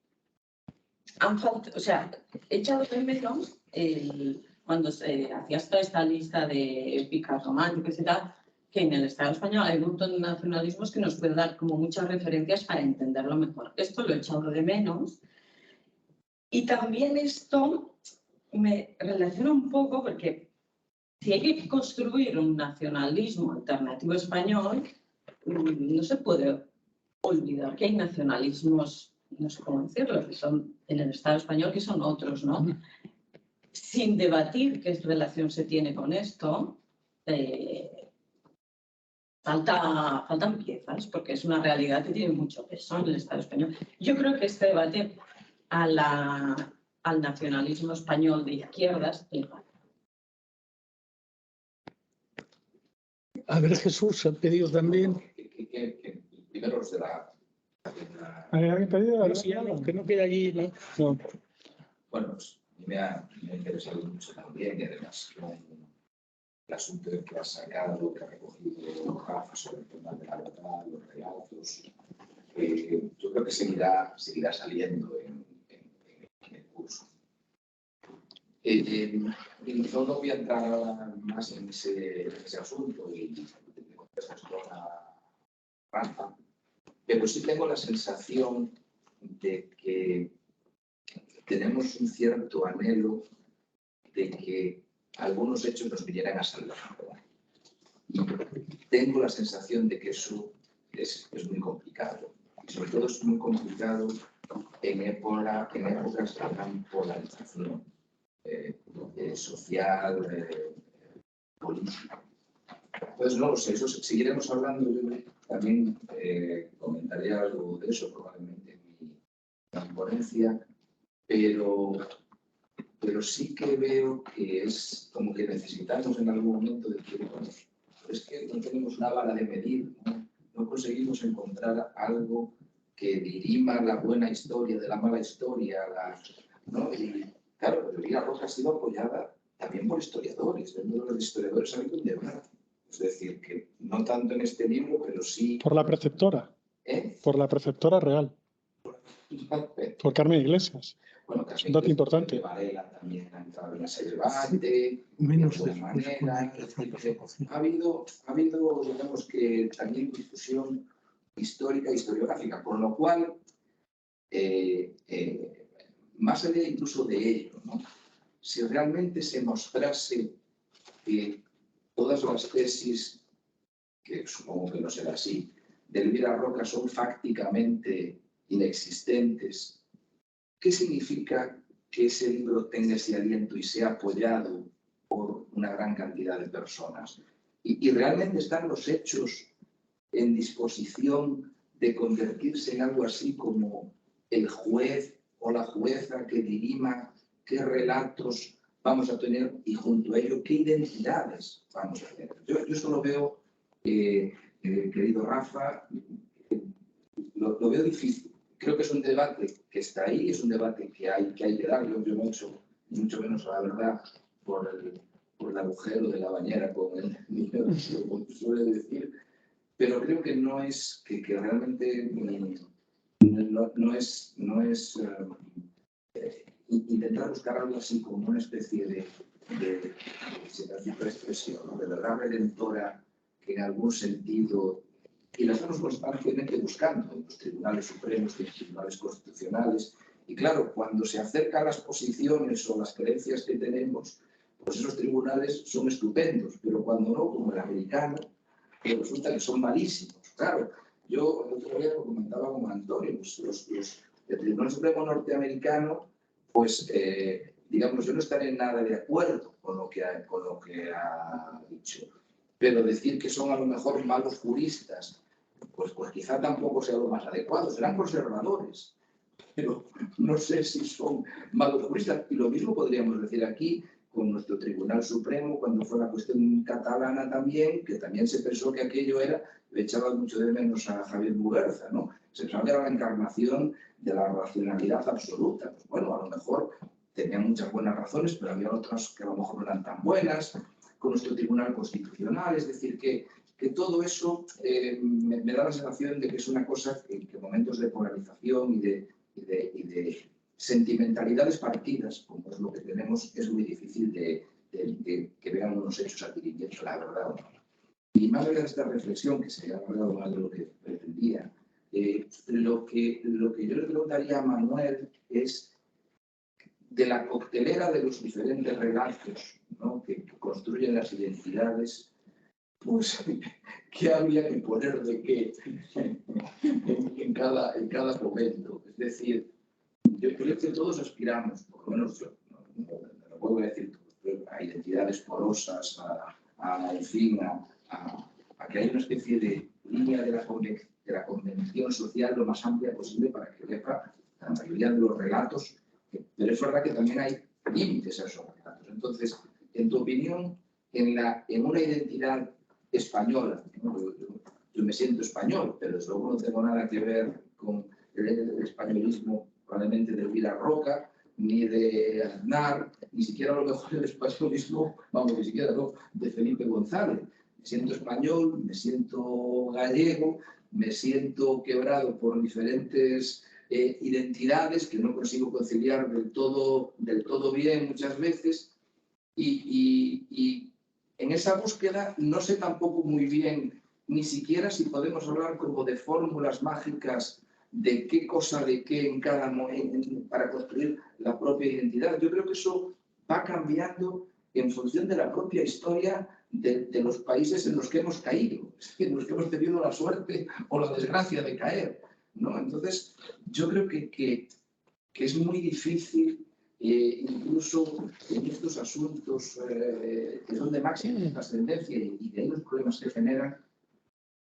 Speaker 9: han faltado, o sea, he echado de menos cuando hacías toda esta lista de épicas románticas y tal, que en el Estado español hay un montón de nacionalismos que nos puede dar como muchas referencias para entenderlo mejor. Esto lo he echado de menos. Y también esto me relaciona un poco porque si hay que construir un nacionalismo alternativo español, no se puede olvidar que hay nacionalismos, no sé cómo decirlo, que son en el Estado español, que son otros, ¿no? Sin debatir qué relación se tiene con esto, faltan piezas, porque es una realidad que tiene mucho peso en el Estado español. Yo creo que este debate al nacionalismo español de izquierdas le falta.
Speaker 2: A ver, Jesús, ha pedido también.
Speaker 1: Primero los de la...
Speaker 3: ¿Hay alguien pedido?
Speaker 2: Pero si algo que no queda allí, ¿no?
Speaker 3: No.
Speaker 1: Bueno, pues me ha interesado mucho también, y además el asunto que ha sacado, que ha recogido Rafa sobre el tema de la verdad, los relatos, yo creo que seguirá saliendo en el curso. No voy a entrar ahora más en ese asunto y a Rafa, pero sí tengo la sensación de que tenemos un cierto anhelo de que algunos hechos nos vinieran a salvar. Y tengo la sensación de que eso es muy complicado. Y sobre todo es muy complicado en épocas de gran polarización social, política. Entonces, no lo sé, eso seguiremos hablando. Yo también comentaré algo de eso probablemente en mi ponencia, pero sí que veo que es como que necesitamos en algún momento decir, bueno, es que no tenemos una vara de medir, no conseguimos encontrar algo que dirima la buena historia de la mala historia, ¿no? Y claro, Elvira Roca ha sido apoyada también por historiadores. Dentro de los historiadores ha habido un debate. Es decir, que no tanto en este libro, pero sí...
Speaker 3: Por la preceptora. Por la preceptora real. Por Carmen Iglesias.
Speaker 1: Bueno,
Speaker 3: es un dato importante.
Speaker 1: Varela también ha entrado en ese debate.
Speaker 2: Menos
Speaker 1: de manera. Ha habido, digamos que también discusión histórica e historiográfica, con lo cual, más allá incluso de ello, ¿no? Si realmente se mostrase que todas las tesis, que supongo que no será así, de Elvira Roca son fácticamente inexistentes, ¿qué significa que ese libro tenga ese aliento y sea apoyado por una gran cantidad de personas? Y realmente están los hechos en disposición de convertirse en algo así como el juez o la jueza que dirima qué relatos vamos a tener y junto a ello qué identidades vamos a tener. Yo eso lo veo, querido Rafa, lo veo difícil. Creo que es un debate que está ahí, es un debate que hay que darlo. Yo no he hecho, ni mucho menos a la verdad, por el agujero de la bañera con el niño, como suele decir, pero creo que no es, que realmente no es intentar buscar algo así como una especie de expresión, ¿no? De verdad redentora que en algún sentido, y la estamos constantemente buscando en los tribunales supremos, en los tribunales constitucionales, y claro, cuando se acercan las posiciones o las creencias que tenemos, pues esos tribunales son estupendos, pero cuando no, como el americano, pues resulta que son malísimos. Claro, yo el otro día lo comentaba con Antonio, pues el Tribunal Supremo norteamericano, pues digamos, yo no estaré en nada de acuerdo con lo que ha dicho, pero decir que son a lo mejor malos juristas, pues quizá tampoco sea lo más adecuado. Serán conservadores, pero no sé si son malos juristas. Y lo mismo podríamos decir aquí con nuestro Tribunal Supremo, cuando fue la cuestión catalana también, que también se pensó que aquello era, le echaba mucho de menos a Javier Muguerza, ¿no? Se pensaba que era la encarnación de la racionalidad absoluta. Pues bueno, a lo mejor tenían muchas buenas razones, pero había otras que a lo mejor no eran tan buenas. con nuestro Tribunal Constitucional. Es decir, que todo eso me da la sensación de que es una cosa que en momentos de polarización y de sentimentalidades partidas, como es lo que tenemos, es muy difícil de que vean unos hechos adquiriendo la verdad. Y más allá de esta reflexión, que se ha hablado más de lo que pretendía, lo que yo le preguntaría a Manuel es de la coctelera de los diferentes relatos, ¿no?, que construyen las identidades, pues, ¿qué habría que poner de qué en cada momento? Es decir, yo creo que todos aspiramos, por lo menos yo, no puedo decir a identidades porosas, en fin, a que haya una especie de línea de la convención social lo más amplia posible para que quepa la mayoría de los relatos, pero es verdad que también hay límites a esos relatos. Entonces, en tu opinión, en una identidad española, ¿no? Yo me siento español, pero desde luego no tengo nada que ver con el españolismo probablemente de Elvira Roca, ni de Aznar, ni siquiera a lo mejor el españolismo, vamos, ni siquiera no, de Felipe González. Me siento español, me siento gallego, me siento quebrado por diferentes identidades que no consigo conciliar del todo bien muchas veces, y en esa búsqueda no sé tampoco muy bien ni siquiera si podemos hablar como de fórmulas mágicas de qué cosa de qué en cada momento para construir la propia identidad. Yo creo que eso va cambiando en función de la propia historia de los países en los que hemos caído, en los que hemos tenido la suerte o la desgracia de caer, ¿no? Entonces, yo creo que es muy difícil, incluso en estos asuntos que son de máxima trascendencia y de ahí los problemas que generan,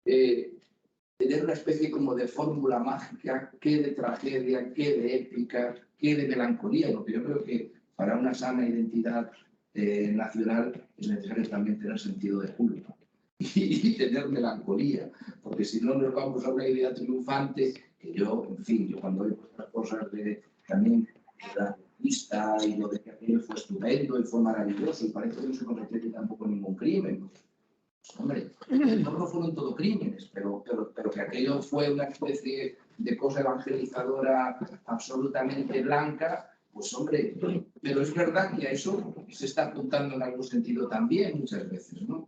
Speaker 1: tener una especie como de fórmula mágica, qué de tragedia, qué de épica, qué de melancolía, porque yo creo que para una sana identidad nacional es necesario también tener sentido de culpa y tener melancolía, porque si no nos vamos a una idea triunfante, que yo, en fin, yo cuando oigo estas cosas también de la conquista y lo de que aquello fue estupendo y fue maravilloso, y parece que no se cometió tampoco ningún crimen. Hombre, no fueron todo crímenes, pero que aquello fue una especie de cosa evangelizadora absolutamente blanca, pues hombre, pero es verdad que a eso se está apuntando en algún sentido también muchas veces, ¿no?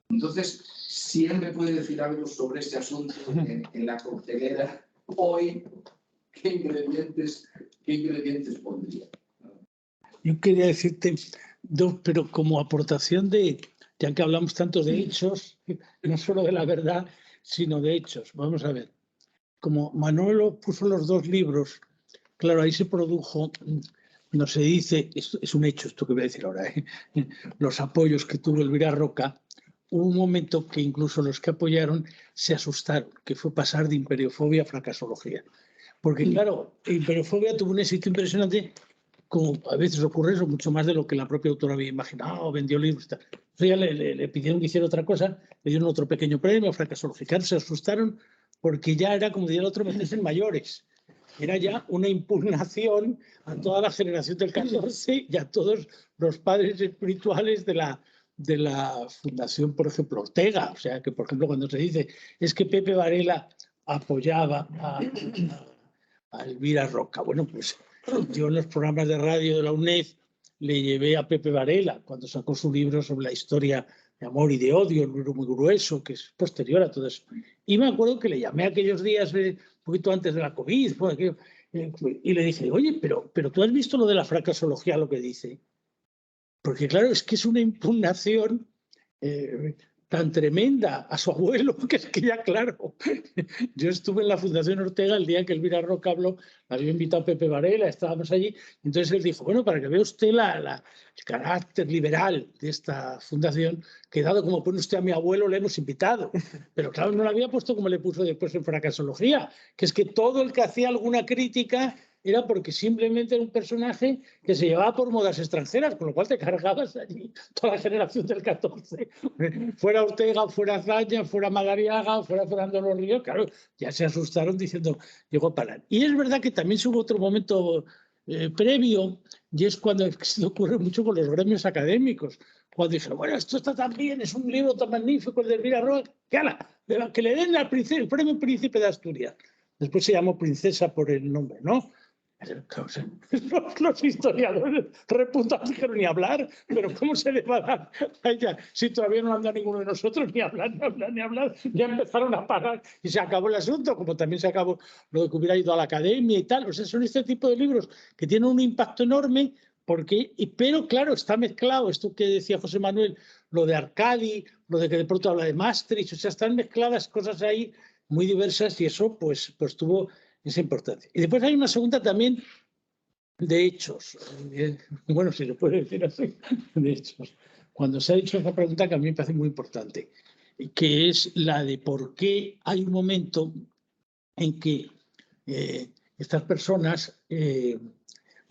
Speaker 1: Entonces, si él me puede decir algo sobre este asunto en la coctelera, hoy, ¿qué ingredientes pondría?
Speaker 2: Yo quería decirte dos, pero como aportación ya que hablamos tanto de hechos, no solo de la verdad, sino de hechos. Vamos a ver, como Manolo puso los dos libros, claro, ahí se produjo, no se dice, es un hecho esto que voy a decir ahora, los apoyos que tuvo Elvira Roca, hubo un momento que incluso los que apoyaron se asustaron, que fue pasar de imperiofobia a fracasología. Porque claro, imperiofobia tuvo un éxito impresionante, como a veces ocurre eso, mucho más de lo que la propia autora había imaginado, vendió libros y tal. Entonces ya le pidieron que hiciera otra cosa, le dieron otro pequeño premio, fracasología, se asustaron porque ya era, como diría el otro, meterse en mayores. Era ya una impugnación a toda la generación del 14 y a todos los padres espirituales de la Fundación, por ejemplo, Ortega. O sea, que por ejemplo cuando se dice es que Pepe Varela apoyaba a Elvira Roca. Bueno, pues yo en los programas de radio de la UNED le llevé a Pepe Varela cuando sacó su libro sobre la historia de amor y de odio, un libro muy grueso, que es posterior a todo eso. Y me acuerdo que le llamé aquellos días, un poquito antes de la COVID, y le dije, oye, pero tú has visto lo de la fracasología, lo que dice. Porque claro, es que es una impugnación tan tremenda a su abuelo, que es que ya claro, yo estuve en la Fundación Ortega el día que Elvira Roca habló, la había invitado Pepe Varela, estábamos allí, entonces él dijo, bueno, para que vea usted el carácter liberal de esta fundación, que dado como pone usted a mi abuelo, le hemos invitado, pero claro, no lo había puesto como le puso después en fracasología, que es que todo el que hacía alguna crítica era porque simplemente era un personaje que se llevaba por modas extranjeras, con lo cual te cargabas allí toda la generación del 14. Fuera Ortega, fuera Azaña, fuera Madariaga, fuera Fernando Los Ríos, claro, ya se asustaron diciendo, llegó a parar. Y es verdad que también hubo otro momento previo, y es cuando esto ocurre mucho con los gremios académicos, cuando dijeron, bueno, esto está tan bien, es un libro tan magnífico, el de Elvira Roca, que le den el premio Príncipe de Asturias. Después se llamó princesa por el nombre, ¿no? Los historiadores repuntados dijeron ni hablar, pero ¿cómo se le va a dar a ella si todavía no anda ninguno de nosotros? Ni hablar, ya empezaron a parar y se acabó el asunto, como también se acabó lo de que hubiera ido a la academia y tal. O sea, son este tipo de libros que tienen un impacto enorme, pero claro, está mezclado esto que decía José Manuel, lo de Arcadi, lo de que de pronto habla de Maastricht, o sea, están mezcladas cosas ahí muy diversas y eso pues tuvo esa importancia. Y después hay una segunda también de hechos. Bueno, si se puede decir así, de hechos. Cuando se ha hecho esa pregunta que a mí me parece muy importante, que es la de por qué hay un momento en que estas personas,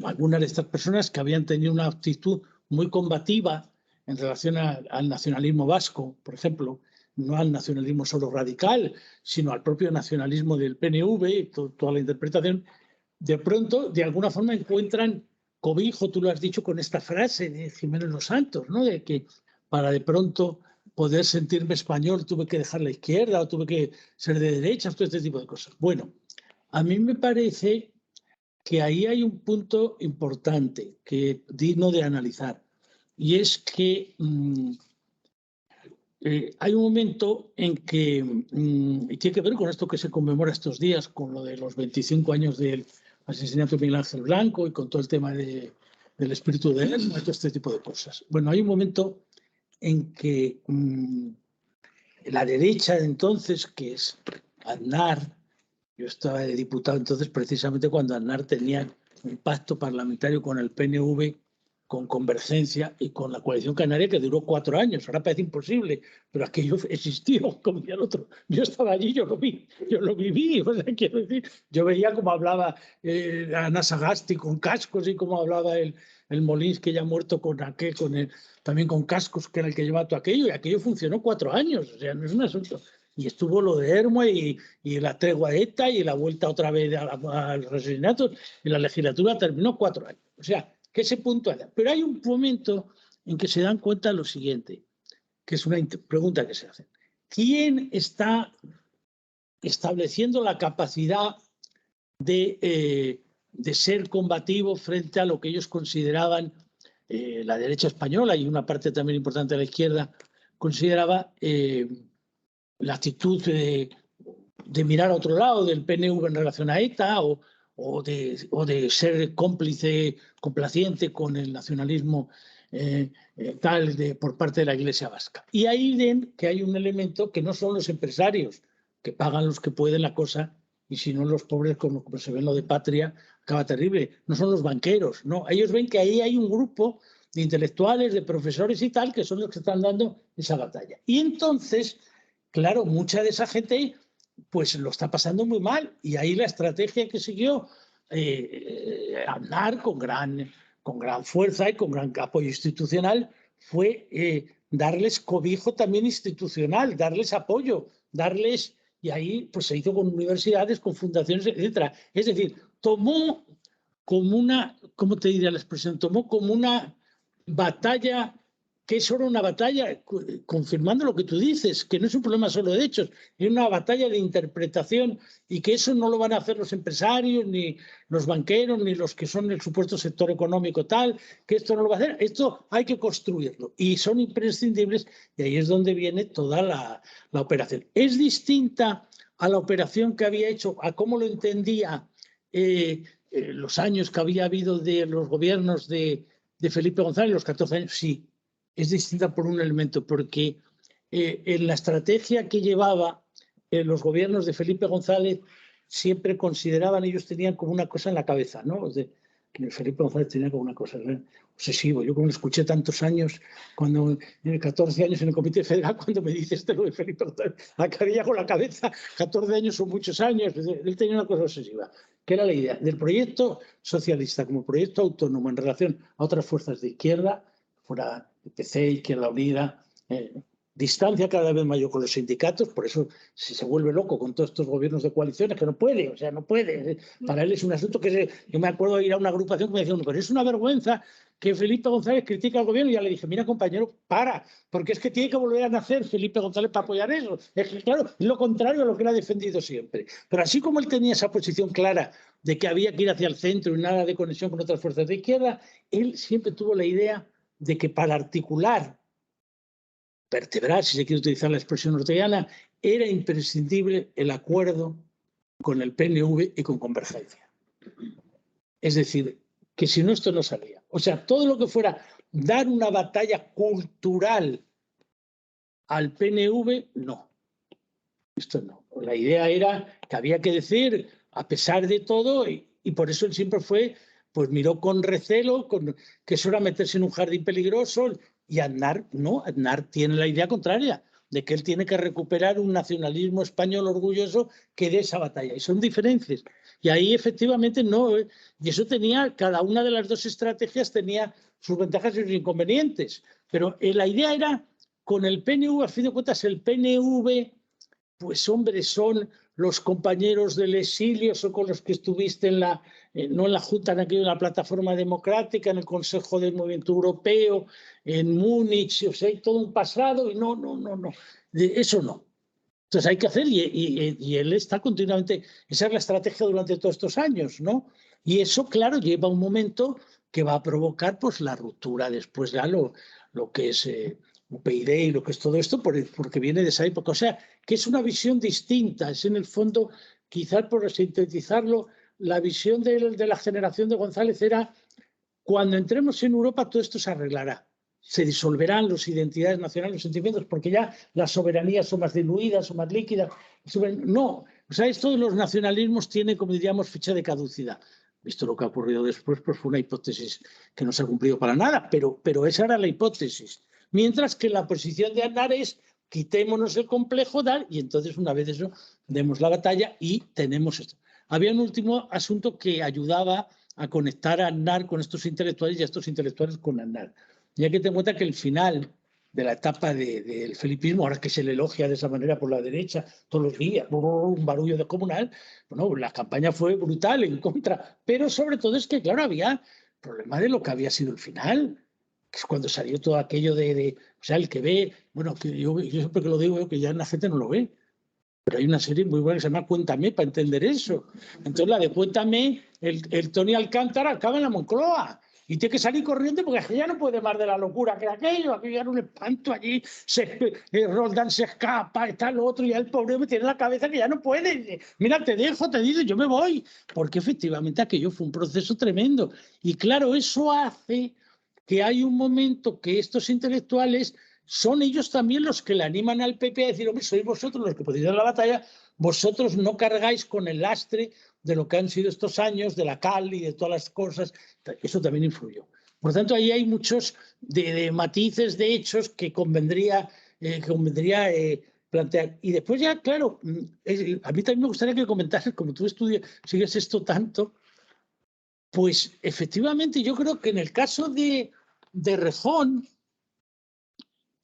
Speaker 2: algunas de estas personas que habían tenido una actitud muy combativa en relación al nacionalismo vasco, por ejemplo, no al nacionalismo solo radical, sino al propio nacionalismo del PNV, toda la interpretación, de pronto, de alguna forma, encuentran cobijo, tú lo has dicho con esta frase de Jiménez Los Santos, ¿no? De que para de pronto poder sentirme español tuve que dejar la izquierda o tuve que ser de derechas, todo este tipo de cosas. Bueno, a mí me parece que ahí hay un punto importante, digno de analizar, y es que hay un momento en que, y tiene que ver con esto que se conmemora estos días, con lo de los 25 años del asesinato de Miguel Ángel Blanco y con todo el tema del espíritu de él, todo este tipo de cosas. Bueno, hay un momento en que la derecha de entonces, que es Aznar, yo estaba de diputado entonces precisamente cuando Aznar tenía un pacto parlamentario con el PNV, con Convergencia y con la coalición canaria que duró 4 años. Ahora parece imposible, pero aquello existió, como decía el otro. Yo estaba allí, yo lo viví. O sea, quiero decir, yo veía cómo hablaba Ana Sagasti con cascos y cómo hablaba el Molins, que ya ha muerto también con cascos, que era el que llevaba todo aquello, y aquello funcionó 4 años. O sea, no es un asunto. Y estuvo lo de Hermue y la tregua de ETA y la vuelta otra vez a los asesinatos, y la legislatura terminó 4 años. O sea, que ese punto haya. Pero hay un momento en que se dan cuenta de lo siguiente, que es una pregunta que se hace. ¿Quién está estableciendo la capacidad de ser combativo frente a lo que ellos consideraban la derecha española y una parte también importante de la izquierda consideraba la actitud de mirar a otro lado del PNV en relación a ETA o de ser cómplice, complaciente con el nacionalismo por parte de la Iglesia vasca? Y ahí ven que hay un elemento que no son los empresarios, que pagan los que pueden la cosa, y si no los pobres, como se ve en lo de Patria, acaba terrible. No son los banqueros, no. Ellos ven que ahí hay un grupo de intelectuales, de profesores y tal, que son los que están dando esa batalla. Y entonces, claro, mucha de esa gente pues lo está pasando muy mal, y ahí la estrategia que siguió Aznar con gran fuerza y con gran apoyo institucional fue darles cobijo también institucional, darles apoyo, y ahí pues se hizo con universidades, con fundaciones, etcétera. Es decir, tomó como una, ¿cómo te diría la expresión? Tomó como una batalla, que es solo una batalla, confirmando lo que tú dices, que no es un problema solo de hechos, es una batalla de interpretación, y que eso no lo van a hacer los empresarios, ni los banqueros, ni los que son el supuesto sector económico tal, que esto no lo va a hacer, esto hay que construirlo, y son imprescindibles, y ahí es donde viene toda la operación. Es distinta a la operación que había hecho, a cómo lo entendía los años que había habido de los gobiernos de Felipe González, los 14 años, sí. Es distinta por un elemento, porque en la estrategia que llevaba los gobiernos de Felipe González siempre consideraban, ellos tenían como una cosa en la cabeza, ¿no? Felipe González tenía como una cosa obsesivo. Yo como lo escuché tantos años, cuando en 14 años en el Comité Federal, cuando me dice lo de Felipe González, acabaría con la cabeza. 14 años son muchos años. Él tenía una cosa obsesiva, que era la idea del proyecto socialista como proyecto autónomo en relación a otras fuerzas de izquierda, fuera el PC, Izquierda Unida, distancia cada vez mayor con los sindicatos, por eso se vuelve loco con todos estos gobiernos de coaliciones, que no puede, o sea, no puede. Para él es un asunto que yo me acuerdo de ir a una agrupación que me decía, pero es una vergüenza que Felipe González critica al gobierno, y ya le dije, mira compañero, para, porque es que tiene que volver a nacer Felipe González para apoyar eso. Es que claro, es lo contrario a lo que él ha defendido siempre. Pero así como él tenía esa posición clara de que había que ir hacia el centro y nada de conexión con otras fuerzas de izquierda, él siempre tuvo la idea de que para articular, vertebrar, si se quiere utilizar la expresión orteguiana, era imprescindible el acuerdo con el PNV y con Convergencia. Es decir, que si no, esto no salía. O sea, todo lo que fuera dar una batalla cultural al PNV, no. Esto no. La idea era que había que decir, a pesar de todo, y por eso él siempre fue, pues miró con recelo, que eso era meterse en un jardín peligroso, y Aznar no, Aznar tiene la idea contraria, de que él tiene que recuperar un nacionalismo español orgulloso que dé esa batalla. Y son diferencias. Y ahí efectivamente no. Y eso tenía, cada una de las dos estrategias tenía sus ventajas y sus inconvenientes. Pero la idea era, con el PNV, a fin de cuentas, el PNV, pues hombre, son los compañeros del exilio, son con los que estuviste no en la Junta, en la Plataforma Democrática, en el Consejo del Movimiento Europeo, en Múnich, o sea, hay todo un pasado y no, eso no. Entonces hay que hacer, y él está continuamente, esa es la estrategia durante todos estos años, ¿no? Y eso, claro, lleva un momento que va a provocar pues la ruptura después ya lo que es UPyD y lo que es todo esto, porque viene de esa época. O sea, que es una visión distinta, es en el fondo, quizás por sintetizarlo, la visión de la generación de González era, cuando entremos en Europa todo esto se arreglará. Se disolverán las identidades nacionales, los sentimientos, porque ya las soberanías son más diluidas, son más líquidas. No, o sea, esto de los nacionalismos tiene, como diríamos, fecha de caducidad. Visto lo que ha ocurrido después, pues fue una hipótesis que no se ha cumplido para nada, pero esa era la hipótesis. Mientras que la posición de Aznar es, quitémonos el complejo, y entonces una vez eso, demos la batalla y tenemos esto. Había un último asunto que ayudaba a conectar a Aznar con estos intelectuales y a estos intelectuales con Aznar. Y hay que tener en cuenta que el final de la etapa del felipismo, ahora que se le elogia de esa manera por la derecha todos los días, un barullo descomunal, bueno, la campaña fue brutal en contra, pero sobre todo es que, claro, había problema de lo que había sido el final, que es cuando salió todo aquello o sea, el que ve, bueno, que yo siempre que lo digo, que ya la gente no lo ve, pero hay una serie muy buena que se llama Cuéntame para entender eso. Entonces la de Cuéntame, el Tony Alcántara acaba en la Moncloa y tiene que salir corriendo porque ya no puede más de la locura que aquello era un espanto allí, Roldán se escapa, está el otro, y ya el pobre me tiene en la cabeza que ya no puede. Mira, te dejo, te dice, yo me voy, porque efectivamente aquello fue un proceso tremendo. Y claro, eso hace que hay un momento que estos intelectuales son ellos también los que le animan al PP a decir, hombre, sois vosotros los que podéis dar la batalla, vosotros no cargáis con el lastre de lo que han sido estos años, de la cal y de todas las cosas. Eso también influyó. Por lo tanto, ahí hay muchos de matices, de hechos que convendría plantear. Y después ya, claro, a mí también me gustaría que comentases, como tú sigues esto tanto, pues efectivamente yo creo que en el caso de Rejón,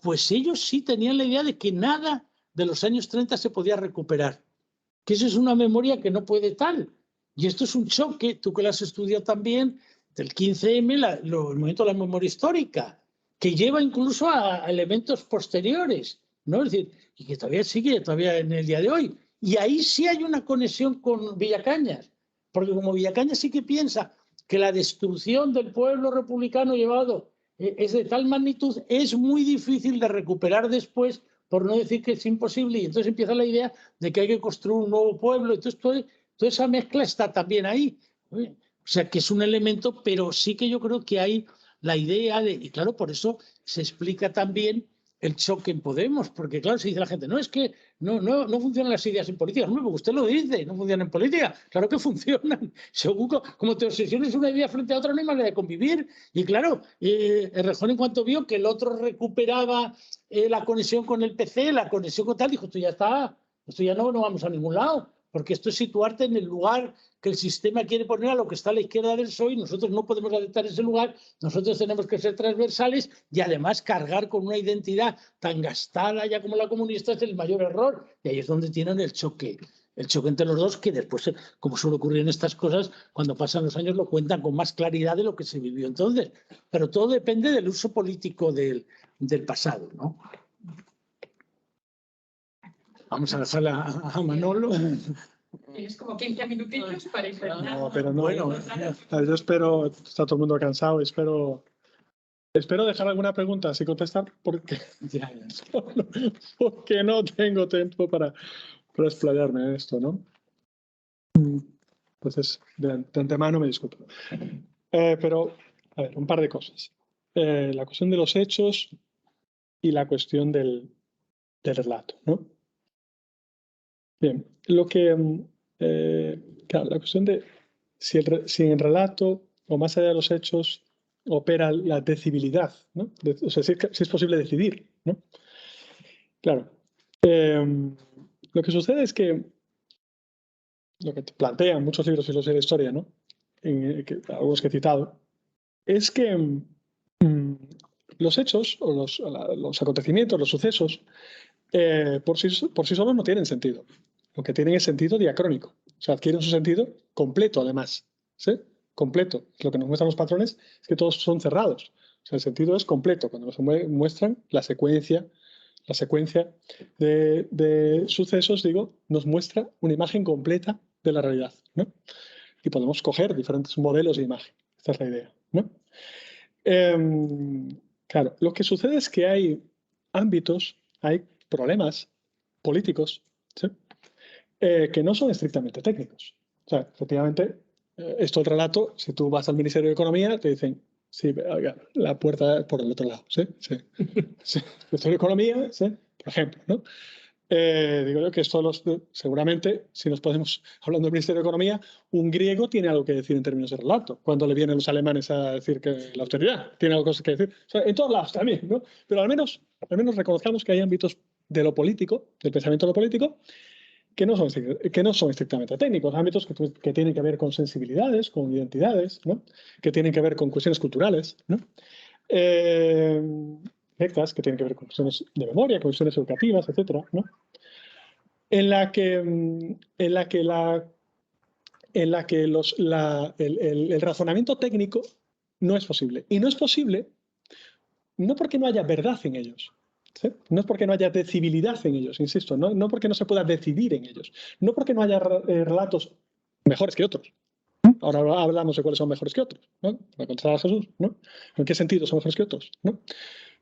Speaker 2: pues ellos sí tenían la idea de que nada de los años 30 se podía recuperar, que eso es una memoria que no puede tal. Y esto es un choque, tú que lo has estudiado también, del 15M, el momento de la memoria histórica, que lleva incluso a elementos posteriores, ¿no? Es decir, y que todavía sigue en el día de hoy. Y ahí sí hay una conexión con Villacañas, porque como Villacañas sí que piensa que la destrucción del pueblo republicano llevado es de tal magnitud, es muy difícil de recuperar después, por no decir que es imposible, y entonces empieza la idea de que hay que construir un nuevo pueblo. Entonces toda esa mezcla está también ahí. O sea, que es un elemento, pero sí que yo creo que hay la idea y claro, por eso se explica también el choque en Podemos, porque claro, se dice la gente, no, es que no funcionan las ideas en política. No, porque usted lo dice, no funcionan en política. Claro que funcionan. Seguro, como te obsesiones una idea frente a otra, no hay manera de convivir. Y claro, Errejón, en cuanto vio que el otro recuperaba la conexión con el PC, la conexión con tal, dijo, esto ya está, esto ya no vamos a ningún lado. porque esto es situarte en el lugar que el sistema quiere poner a lo que está a la izquierda del PSOE y nosotros no podemos aceptar ese lugar, nosotros tenemos que ser transversales y además cargar con una identidad tan gastada ya como la comunista es el mayor error. Y ahí es donde tienen el choque entre los dos, que después, como suele ocurrir en estas cosas, cuando pasan los años lo cuentan con más claridad de lo que se vivió entonces. Pero todo depende del uso político del pasado, ¿no? Vamos a dejar a Manolo.
Speaker 8: Tienes como 15 minutillos para intentar.
Speaker 3: No, pero no.
Speaker 2: Bueno,
Speaker 3: Yo espero, está todo el mundo cansado, espero dejar alguna pregunta sin contestar porque no tengo tiempo para explayarme en esto, ¿no? Entonces, de antemano me disculpo. Pero, a ver, un par de cosas. La cuestión de los hechos y la cuestión del relato, ¿no? Bien, claro, la cuestión de si en el relato o más allá de los hechos opera la decibilidad, ¿no? O sea, si es posible decidir, ¿no? Claro. Lo que sucede es que lo que plantean muchos libros de filosofía de la historia, ¿no? Algunos que he citado, es que los hechos o los acontecimientos, los sucesos, por sí solos no tienen sentido. Lo que tienen es sentido diacrónico. O sea, adquieren su sentido completo, además. ¿Sí? Completo. Lo que nos muestran los patrones es que todos son cerrados. O sea, el sentido es completo. Cuando nos muestran la secuencia de sucesos, digo, nos muestra una imagen completa de la realidad, ¿no? Y podemos coger diferentes modelos de imagen. Esta es la idea, ¿no? Claro, lo que sucede es que hay ámbitos, hay problemas políticos, ¿sí? Que no son estrictamente técnicos. O sea, efectivamente, esto del relato, si tú vas al Ministerio de Economía, te dicen, sí, oiga, la puerta por el otro lado, ¿sí? Sí. Sí. Ministerio de Economía, ¿sí? Por ejemplo, ¿no? Digo yo que esto seguramente, si nos podemos, hablando del Ministerio de Economía, un griego tiene algo que decir en términos de relato, cuando le vienen los alemanes a decir que la austeridad tiene algo que decir. O sea, en todos lados también, ¿no? Pero al menos reconozcamos que hay ámbitos de lo político, del pensamiento de lo político, que no son estrictamente técnicos, ámbitos que tienen que ver con sensibilidades, con identidades, ¿no? Que tienen que ver con cuestiones culturales, ¿no? Directas, que tienen que ver con cuestiones de memoria, con cuestiones educativas, etcétera, ¿no? En la que el razonamiento técnico no es posible. Y no es posible no porque no haya verdad en ellos, ¿sí? No es porque no haya decibilidad en ellos, insisto, no porque no se pueda decidir en ellos, no porque no haya relatos mejores que otros. Ahora hablamos de cuáles son mejores que otros, ¿no? Para contestar a Jesús, ¿no? ¿En qué sentido son mejores que otros? ¿No?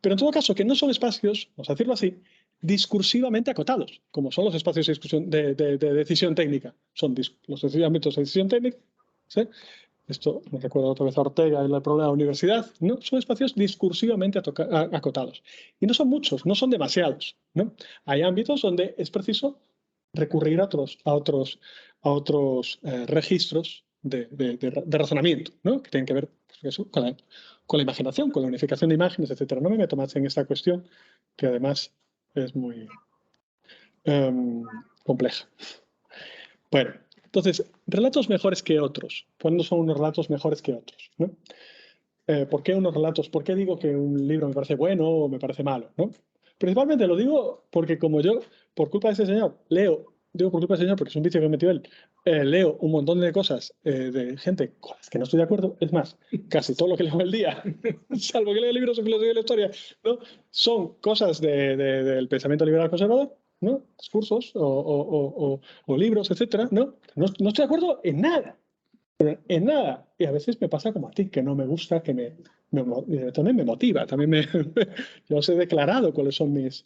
Speaker 3: Pero en todo caso, que no son espacios, vamos a decirlo así, discursivamente acotados, como son los espacios de discusión de decisión técnica. Son los ámbitos de decisión técnica, ¿sí? Esto me recuerda otra vez a Ortega en el problema de la universidad, ¿no? Son espacios discursivamente acotados. Y no son muchos, no son demasiados, ¿no? Hay ámbitos donde es preciso recurrir a otros registros de razonamiento, ¿no? Que tienen que ver pues, con la imaginación, con la unificación de imágenes, etc. No me meto más en esta cuestión, que además es muy compleja. Bueno, entonces, relatos mejores que otros. ¿Cuándo son unos relatos mejores que otros? ¿No? ¿Por qué unos relatos? ¿Por qué digo que un libro me parece bueno o me parece malo? ¿No? Principalmente lo digo porque como yo, por culpa de ese señor, digo por culpa de ese señor porque es un vicio que metió él, leo un montón de cosas de gente con las que no estoy de acuerdo. Es más, casi todo lo que leo el día, salvo que leo libros de filosofía de la historia, ¿no? Son cosas del pensamiento liberal conservador, ¿no? Discursos o libros, etcétera, ¿no? No estoy de acuerdo en nada. En nada. Y a veces me pasa como a ti, que no me gusta, que también me motiva. También yo os he declarado cuáles son mis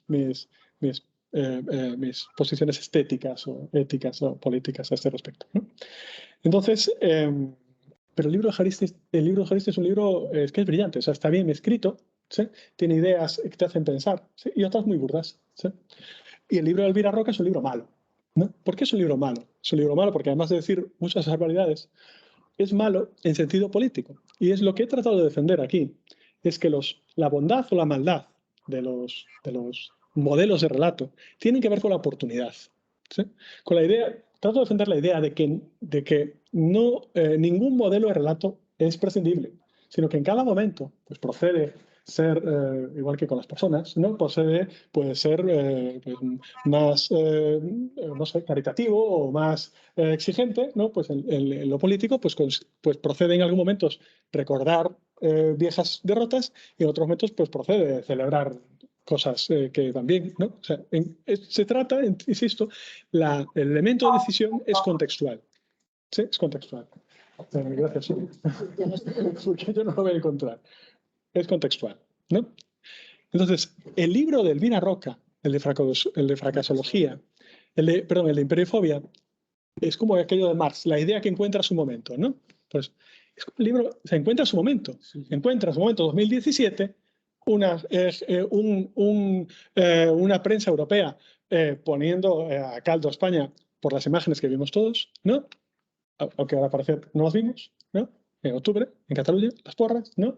Speaker 3: posiciones estéticas o éticas o políticas a este respecto, ¿no? Entonces, pero el libro de Juaristi es un libro que es brillante, o sea, está bien escrito, ¿sí? Tiene ideas que te hacen pensar, ¿sí? Y otras muy burdas, ¿sí? Y el libro de Elvira Roca es un libro malo, ¿no? ¿Por qué es un libro malo? Es un libro malo porque además de decir muchas barbaridades, es malo en sentido político. Y es lo que he tratado de defender aquí, es que la bondad o la maldad de los modelos de relato tienen que ver con la oportunidad, ¿sí? Con la idea, trato de defender la idea de que no, ningún modelo de relato es prescindible, sino que en cada momento pues, procede ser, igual que con las personas, ¿no? Puede ser pues, más, no sé, caritativo o más exigente, ¿no? Pues en lo político pues procede en algunos momentos recordar viejas derrotas y en otros momentos pues procede celebrar cosas que también, ¿no? O sea, se trata, insisto, el elemento de decisión es contextual. Sí, es contextual. Gracias, sí. Porque yo no lo voy a encontrar. Es contextual, ¿no? Entonces, el libro de Elvira Roca, el de fracasología, el de imperiofobia, es como aquello de Marx, la idea que encuentra su momento, ¿no? Pues el libro se encuentra su momento. Encuentra su momento 2017, una prensa europea poniendo a caldo a España por las imágenes que vimos todos, ¿no? Aunque ahora parece no las vimos, ¿no? En octubre, en Cataluña, las porras, ¿no?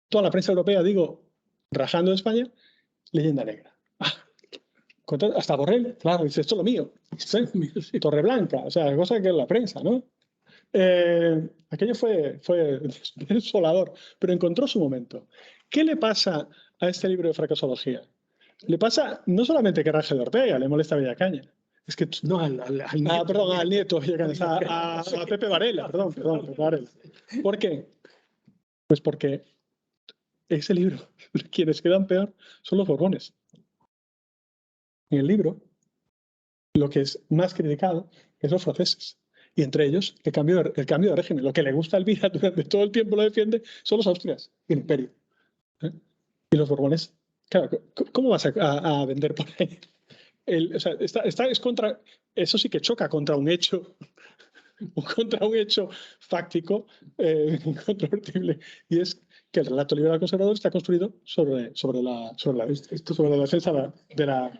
Speaker 3: Toda la prensa europea, digo, rajando de España, leyenda negra. Hasta Borrell, claro, dice, esto es lo mío. ¿Sí? Torreblanca, o sea, cosa que es la prensa, ¿no? Aquello fue desolador, pero encontró su momento. ¿Qué le pasa a este libro de fracasología? Le pasa no solamente que raje de Ortega, le molesta a Villacaña. Es que no, al nieto Villacaña, a Pepe Varela, Pepe Varela. ¿Por qué? Pues porque ese libro, quienes quedan peor son los Borbones. En el libro, lo que es más criticado es los franceses. Y entre ellos, el cambio de régimen. Lo que le gusta a Elvira durante todo el tiempo lo defiende son los Austrias y el imperio. Y los Borbones, claro, ¿cómo vas a vender por ahí? O sea, es contra, eso sí que choca contra un hecho fáctico incontrovertible, y es que el relato liberal conservador está construido sobre la defensa de la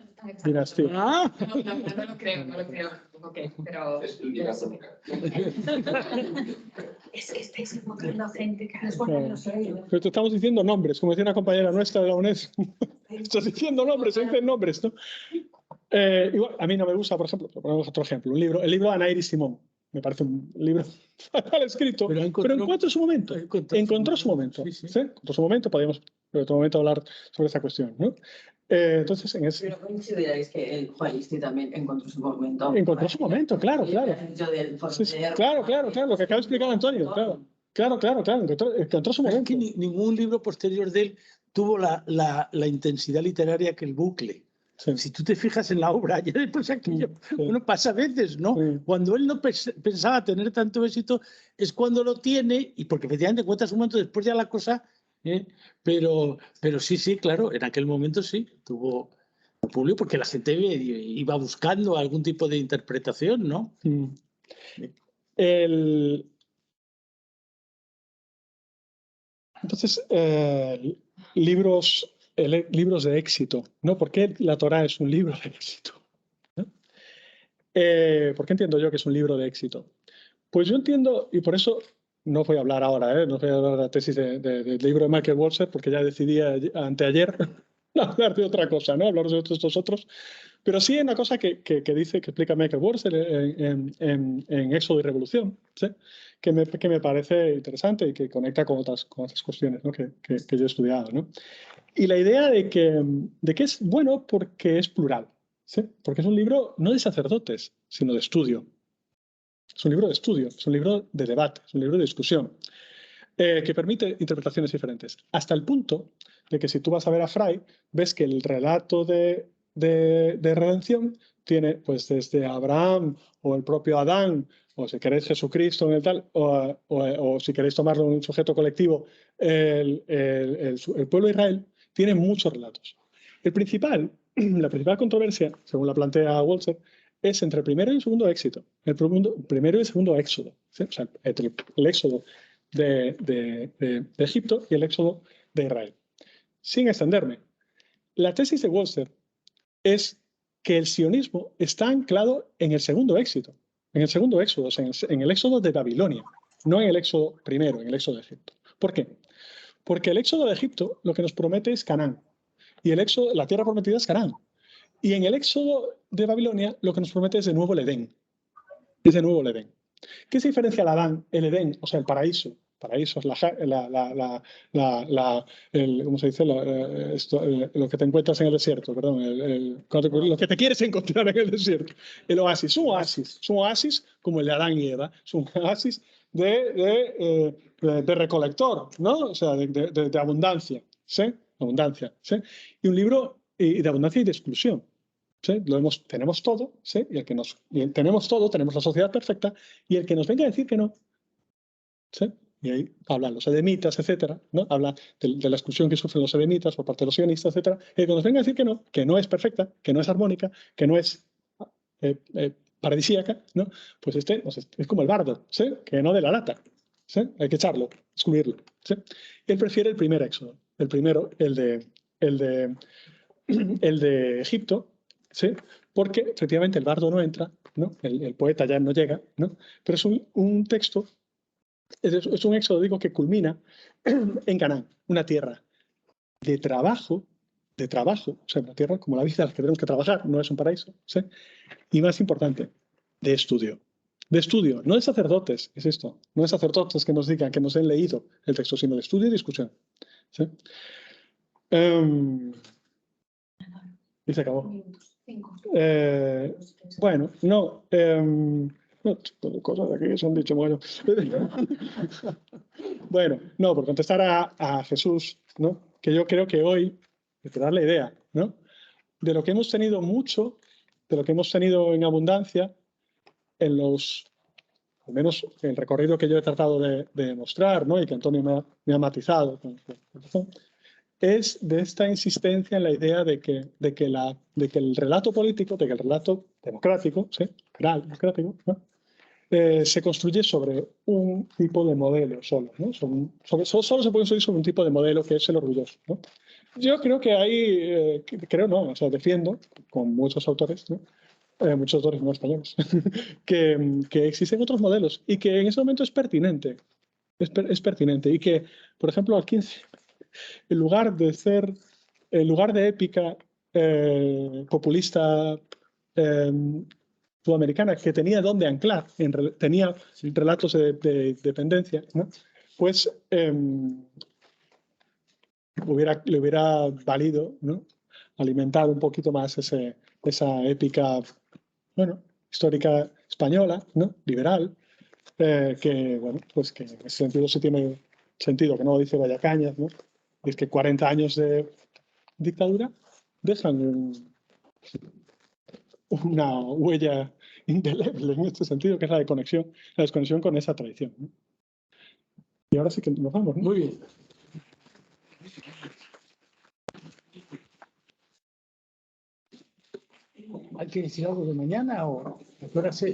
Speaker 3: dinastía.
Speaker 8: No lo creo. Okay, pero... Es que estáis invocando gente que no es buena, no sé.
Speaker 3: Pero te estamos diciendo nombres, como decía una compañera nuestra de la UNED. Estás diciendo nombres, se dicen nombres, ¿no? Igual, a mí no me gusta, por ejemplo, ponemos otro ejemplo, el libro de Anairis Simón. Me parece un libro fatal escrito, pero encontró su momento. Encontró su momento. Sí. Encontró su momento, podríamos en otro momento hablar sobre esta cuestión, ¿no? Entonces, en ese...
Speaker 9: Pero consideráis que el Juaristi también encontró su momento.
Speaker 3: Encontró su momento, claro. Claro, lo que acaba de explicar Antonio, claro, encontró su momento.
Speaker 2: Es que ningún libro posterior de él tuvo la intensidad literaria que el bucle. Sí. Si tú te fijas en la obra, ya después aquello, bueno, pasa a veces, ¿no? Sí. Cuando él no pensaba tener tanto éxito, es cuando lo tiene, y porque efectivamente encuentras un momento después ya la cosa, pero sí, claro, en aquel momento sí, tuvo público porque la gente iba buscando algún tipo de interpretación, ¿no?
Speaker 3: Entonces, libros de éxito, ¿no? ¿Por qué la Torá es un libro de éxito? ¿No? ¿Por qué entiendo yo que es un libro de éxito? Pues yo entiendo, y por eso no voy a hablar ahora, no voy a hablar de la tesis del libro de Michael Walzer, porque ya decidí anteayer hablar de otra cosa, ¿no? Hablar de estos otros. Pero sí hay una cosa que explica Michael Walzer en Éxodo y Revolución, ¿sí? que me parece interesante y que conecta con otras cuestiones, ¿no? que yo he estudiado, ¿no? Y la idea de que es bueno porque es plural, ¿sí? Porque es un libro no de sacerdotes, sino de estudio. Es un libro de estudio, es un libro de debate, es un libro de discusión, que permite interpretaciones diferentes. Hasta el punto de que si tú vas a ver a Fry, ves que el relato de redención tiene pues desde Abraham o el propio Adán, o si queréis Jesucristo en el tal, o si queréis tomarlo en un sujeto colectivo, el pueblo de Israel, tiene muchos relatos. La principal controversia, según la plantea Walzer, es entre el primero y el segundo éxito, el primero y el segundo éxodo, ¿sí? O sea, entre el éxodo de Egipto y el éxodo de Israel. Sin extenderme, la tesis de Walzer es que el sionismo está anclado en el segundo éxito, en el segundo éxodo, o sea, en el éxodo de Babilonia, no en el éxodo primero, en el éxodo de Egipto. ¿Por qué? Porque el éxodo de Egipto lo que nos promete es Canaán, y la tierra prometida es Canaán. Y en el Éxodo de Babilonia lo que nos promete es de nuevo el Edén. Es de nuevo el Edén. ¿Qué se diferencia al Adán, el Edén, o sea, el paraíso? Paraíso es ¿cómo se dice? Lo que te encuentras en el desierto, perdón, lo que te quieres encontrar en el desierto. El oasis, es un oasis como el de Adán y Eva, es un oasis de recolector, ¿no? O sea, de abundancia, ¿sí? Abundancia, ¿sí? Y un libro de abundancia y de exclusión. ¿Sí? Tenemos todo, ¿sí? Tenemos todo, tenemos la sociedad perfecta, y el que nos venga a decir que no, ¿sí? Y ahí hablan los edemitas, etcétera, ¿no? Habla de la exclusión que sufren los edemitas por parte de los sionistas, etcétera. Y el que nos venga a decir que no es perfecta, que no es armónica, que no es paradisíaca, ¿no? Pues es como el bardo, ¿sí? Que no de la lata, ¿sí? Hay que echarlo, excluirlo, ¿sí? Él prefiere el primer éxodo, el primero, el de Egipto, ¿sí? Porque efectivamente el bardo no entra, ¿no? El poeta ya no llega, ¿no? Pero es un texto, es un éxodo, digo, que culmina en Canaán, una tierra de trabajo, o sea, una tierra como la vida, que tenemos que trabajar, no es un paraíso, ¿sí? Y más importante, de estudio. De estudio, no de sacerdotes, es esto, no de sacerdotes que nos digan, que nos han leído el texto, sino de estudio y discusión, ¿sí? Y se acabó. Bueno, no. Cosas de aquí que se han dicho, bueno. Bueno, no, por contestar a Jesús, ¿no? Que yo creo que hoy, hay que dar la idea, ¿no? De lo que hemos tenido mucho, de lo que hemos tenido en abundancia, al menos el recorrido que yo he tratado de mostrar, ¿no? Y que Antonio me ha matizado con razón, es de esta insistencia en la idea de que el relato político, de que el relato democrático, ¿sí? Democrático, ¿no? Se construye sobre un tipo de modelo solo, ¿no? Solo se puede construir sobre un tipo de modelo que es el orgulloso, ¿no? Yo creo que hay, o sea, defiendo con muchos autores, ¿no? Muchos autores no españoles, que existen otros modelos y que en ese momento es pertinente, es pertinente y que, por ejemplo, al 15, en lugar de épica populista sudamericana que tenía dónde anclar, tenía relatos de dependencia, ¿no? Pues le hubiera valido, ¿no? Alimentar un poquito más esa épica, bueno, histórica española, ¿no? Liberal, que, bueno, pues que en ese sentido sí tiene sentido, que no lo dice Vallacañas, ¿no? Es que 40 años de dictadura dejan una huella indeleble en este sentido, que es la desconexión con esa tradición, ¿no? Y ahora sí que nos vamos, ¿no?
Speaker 2: Muy bien. ¿Hay que decir algo de mañana o a qué hora se?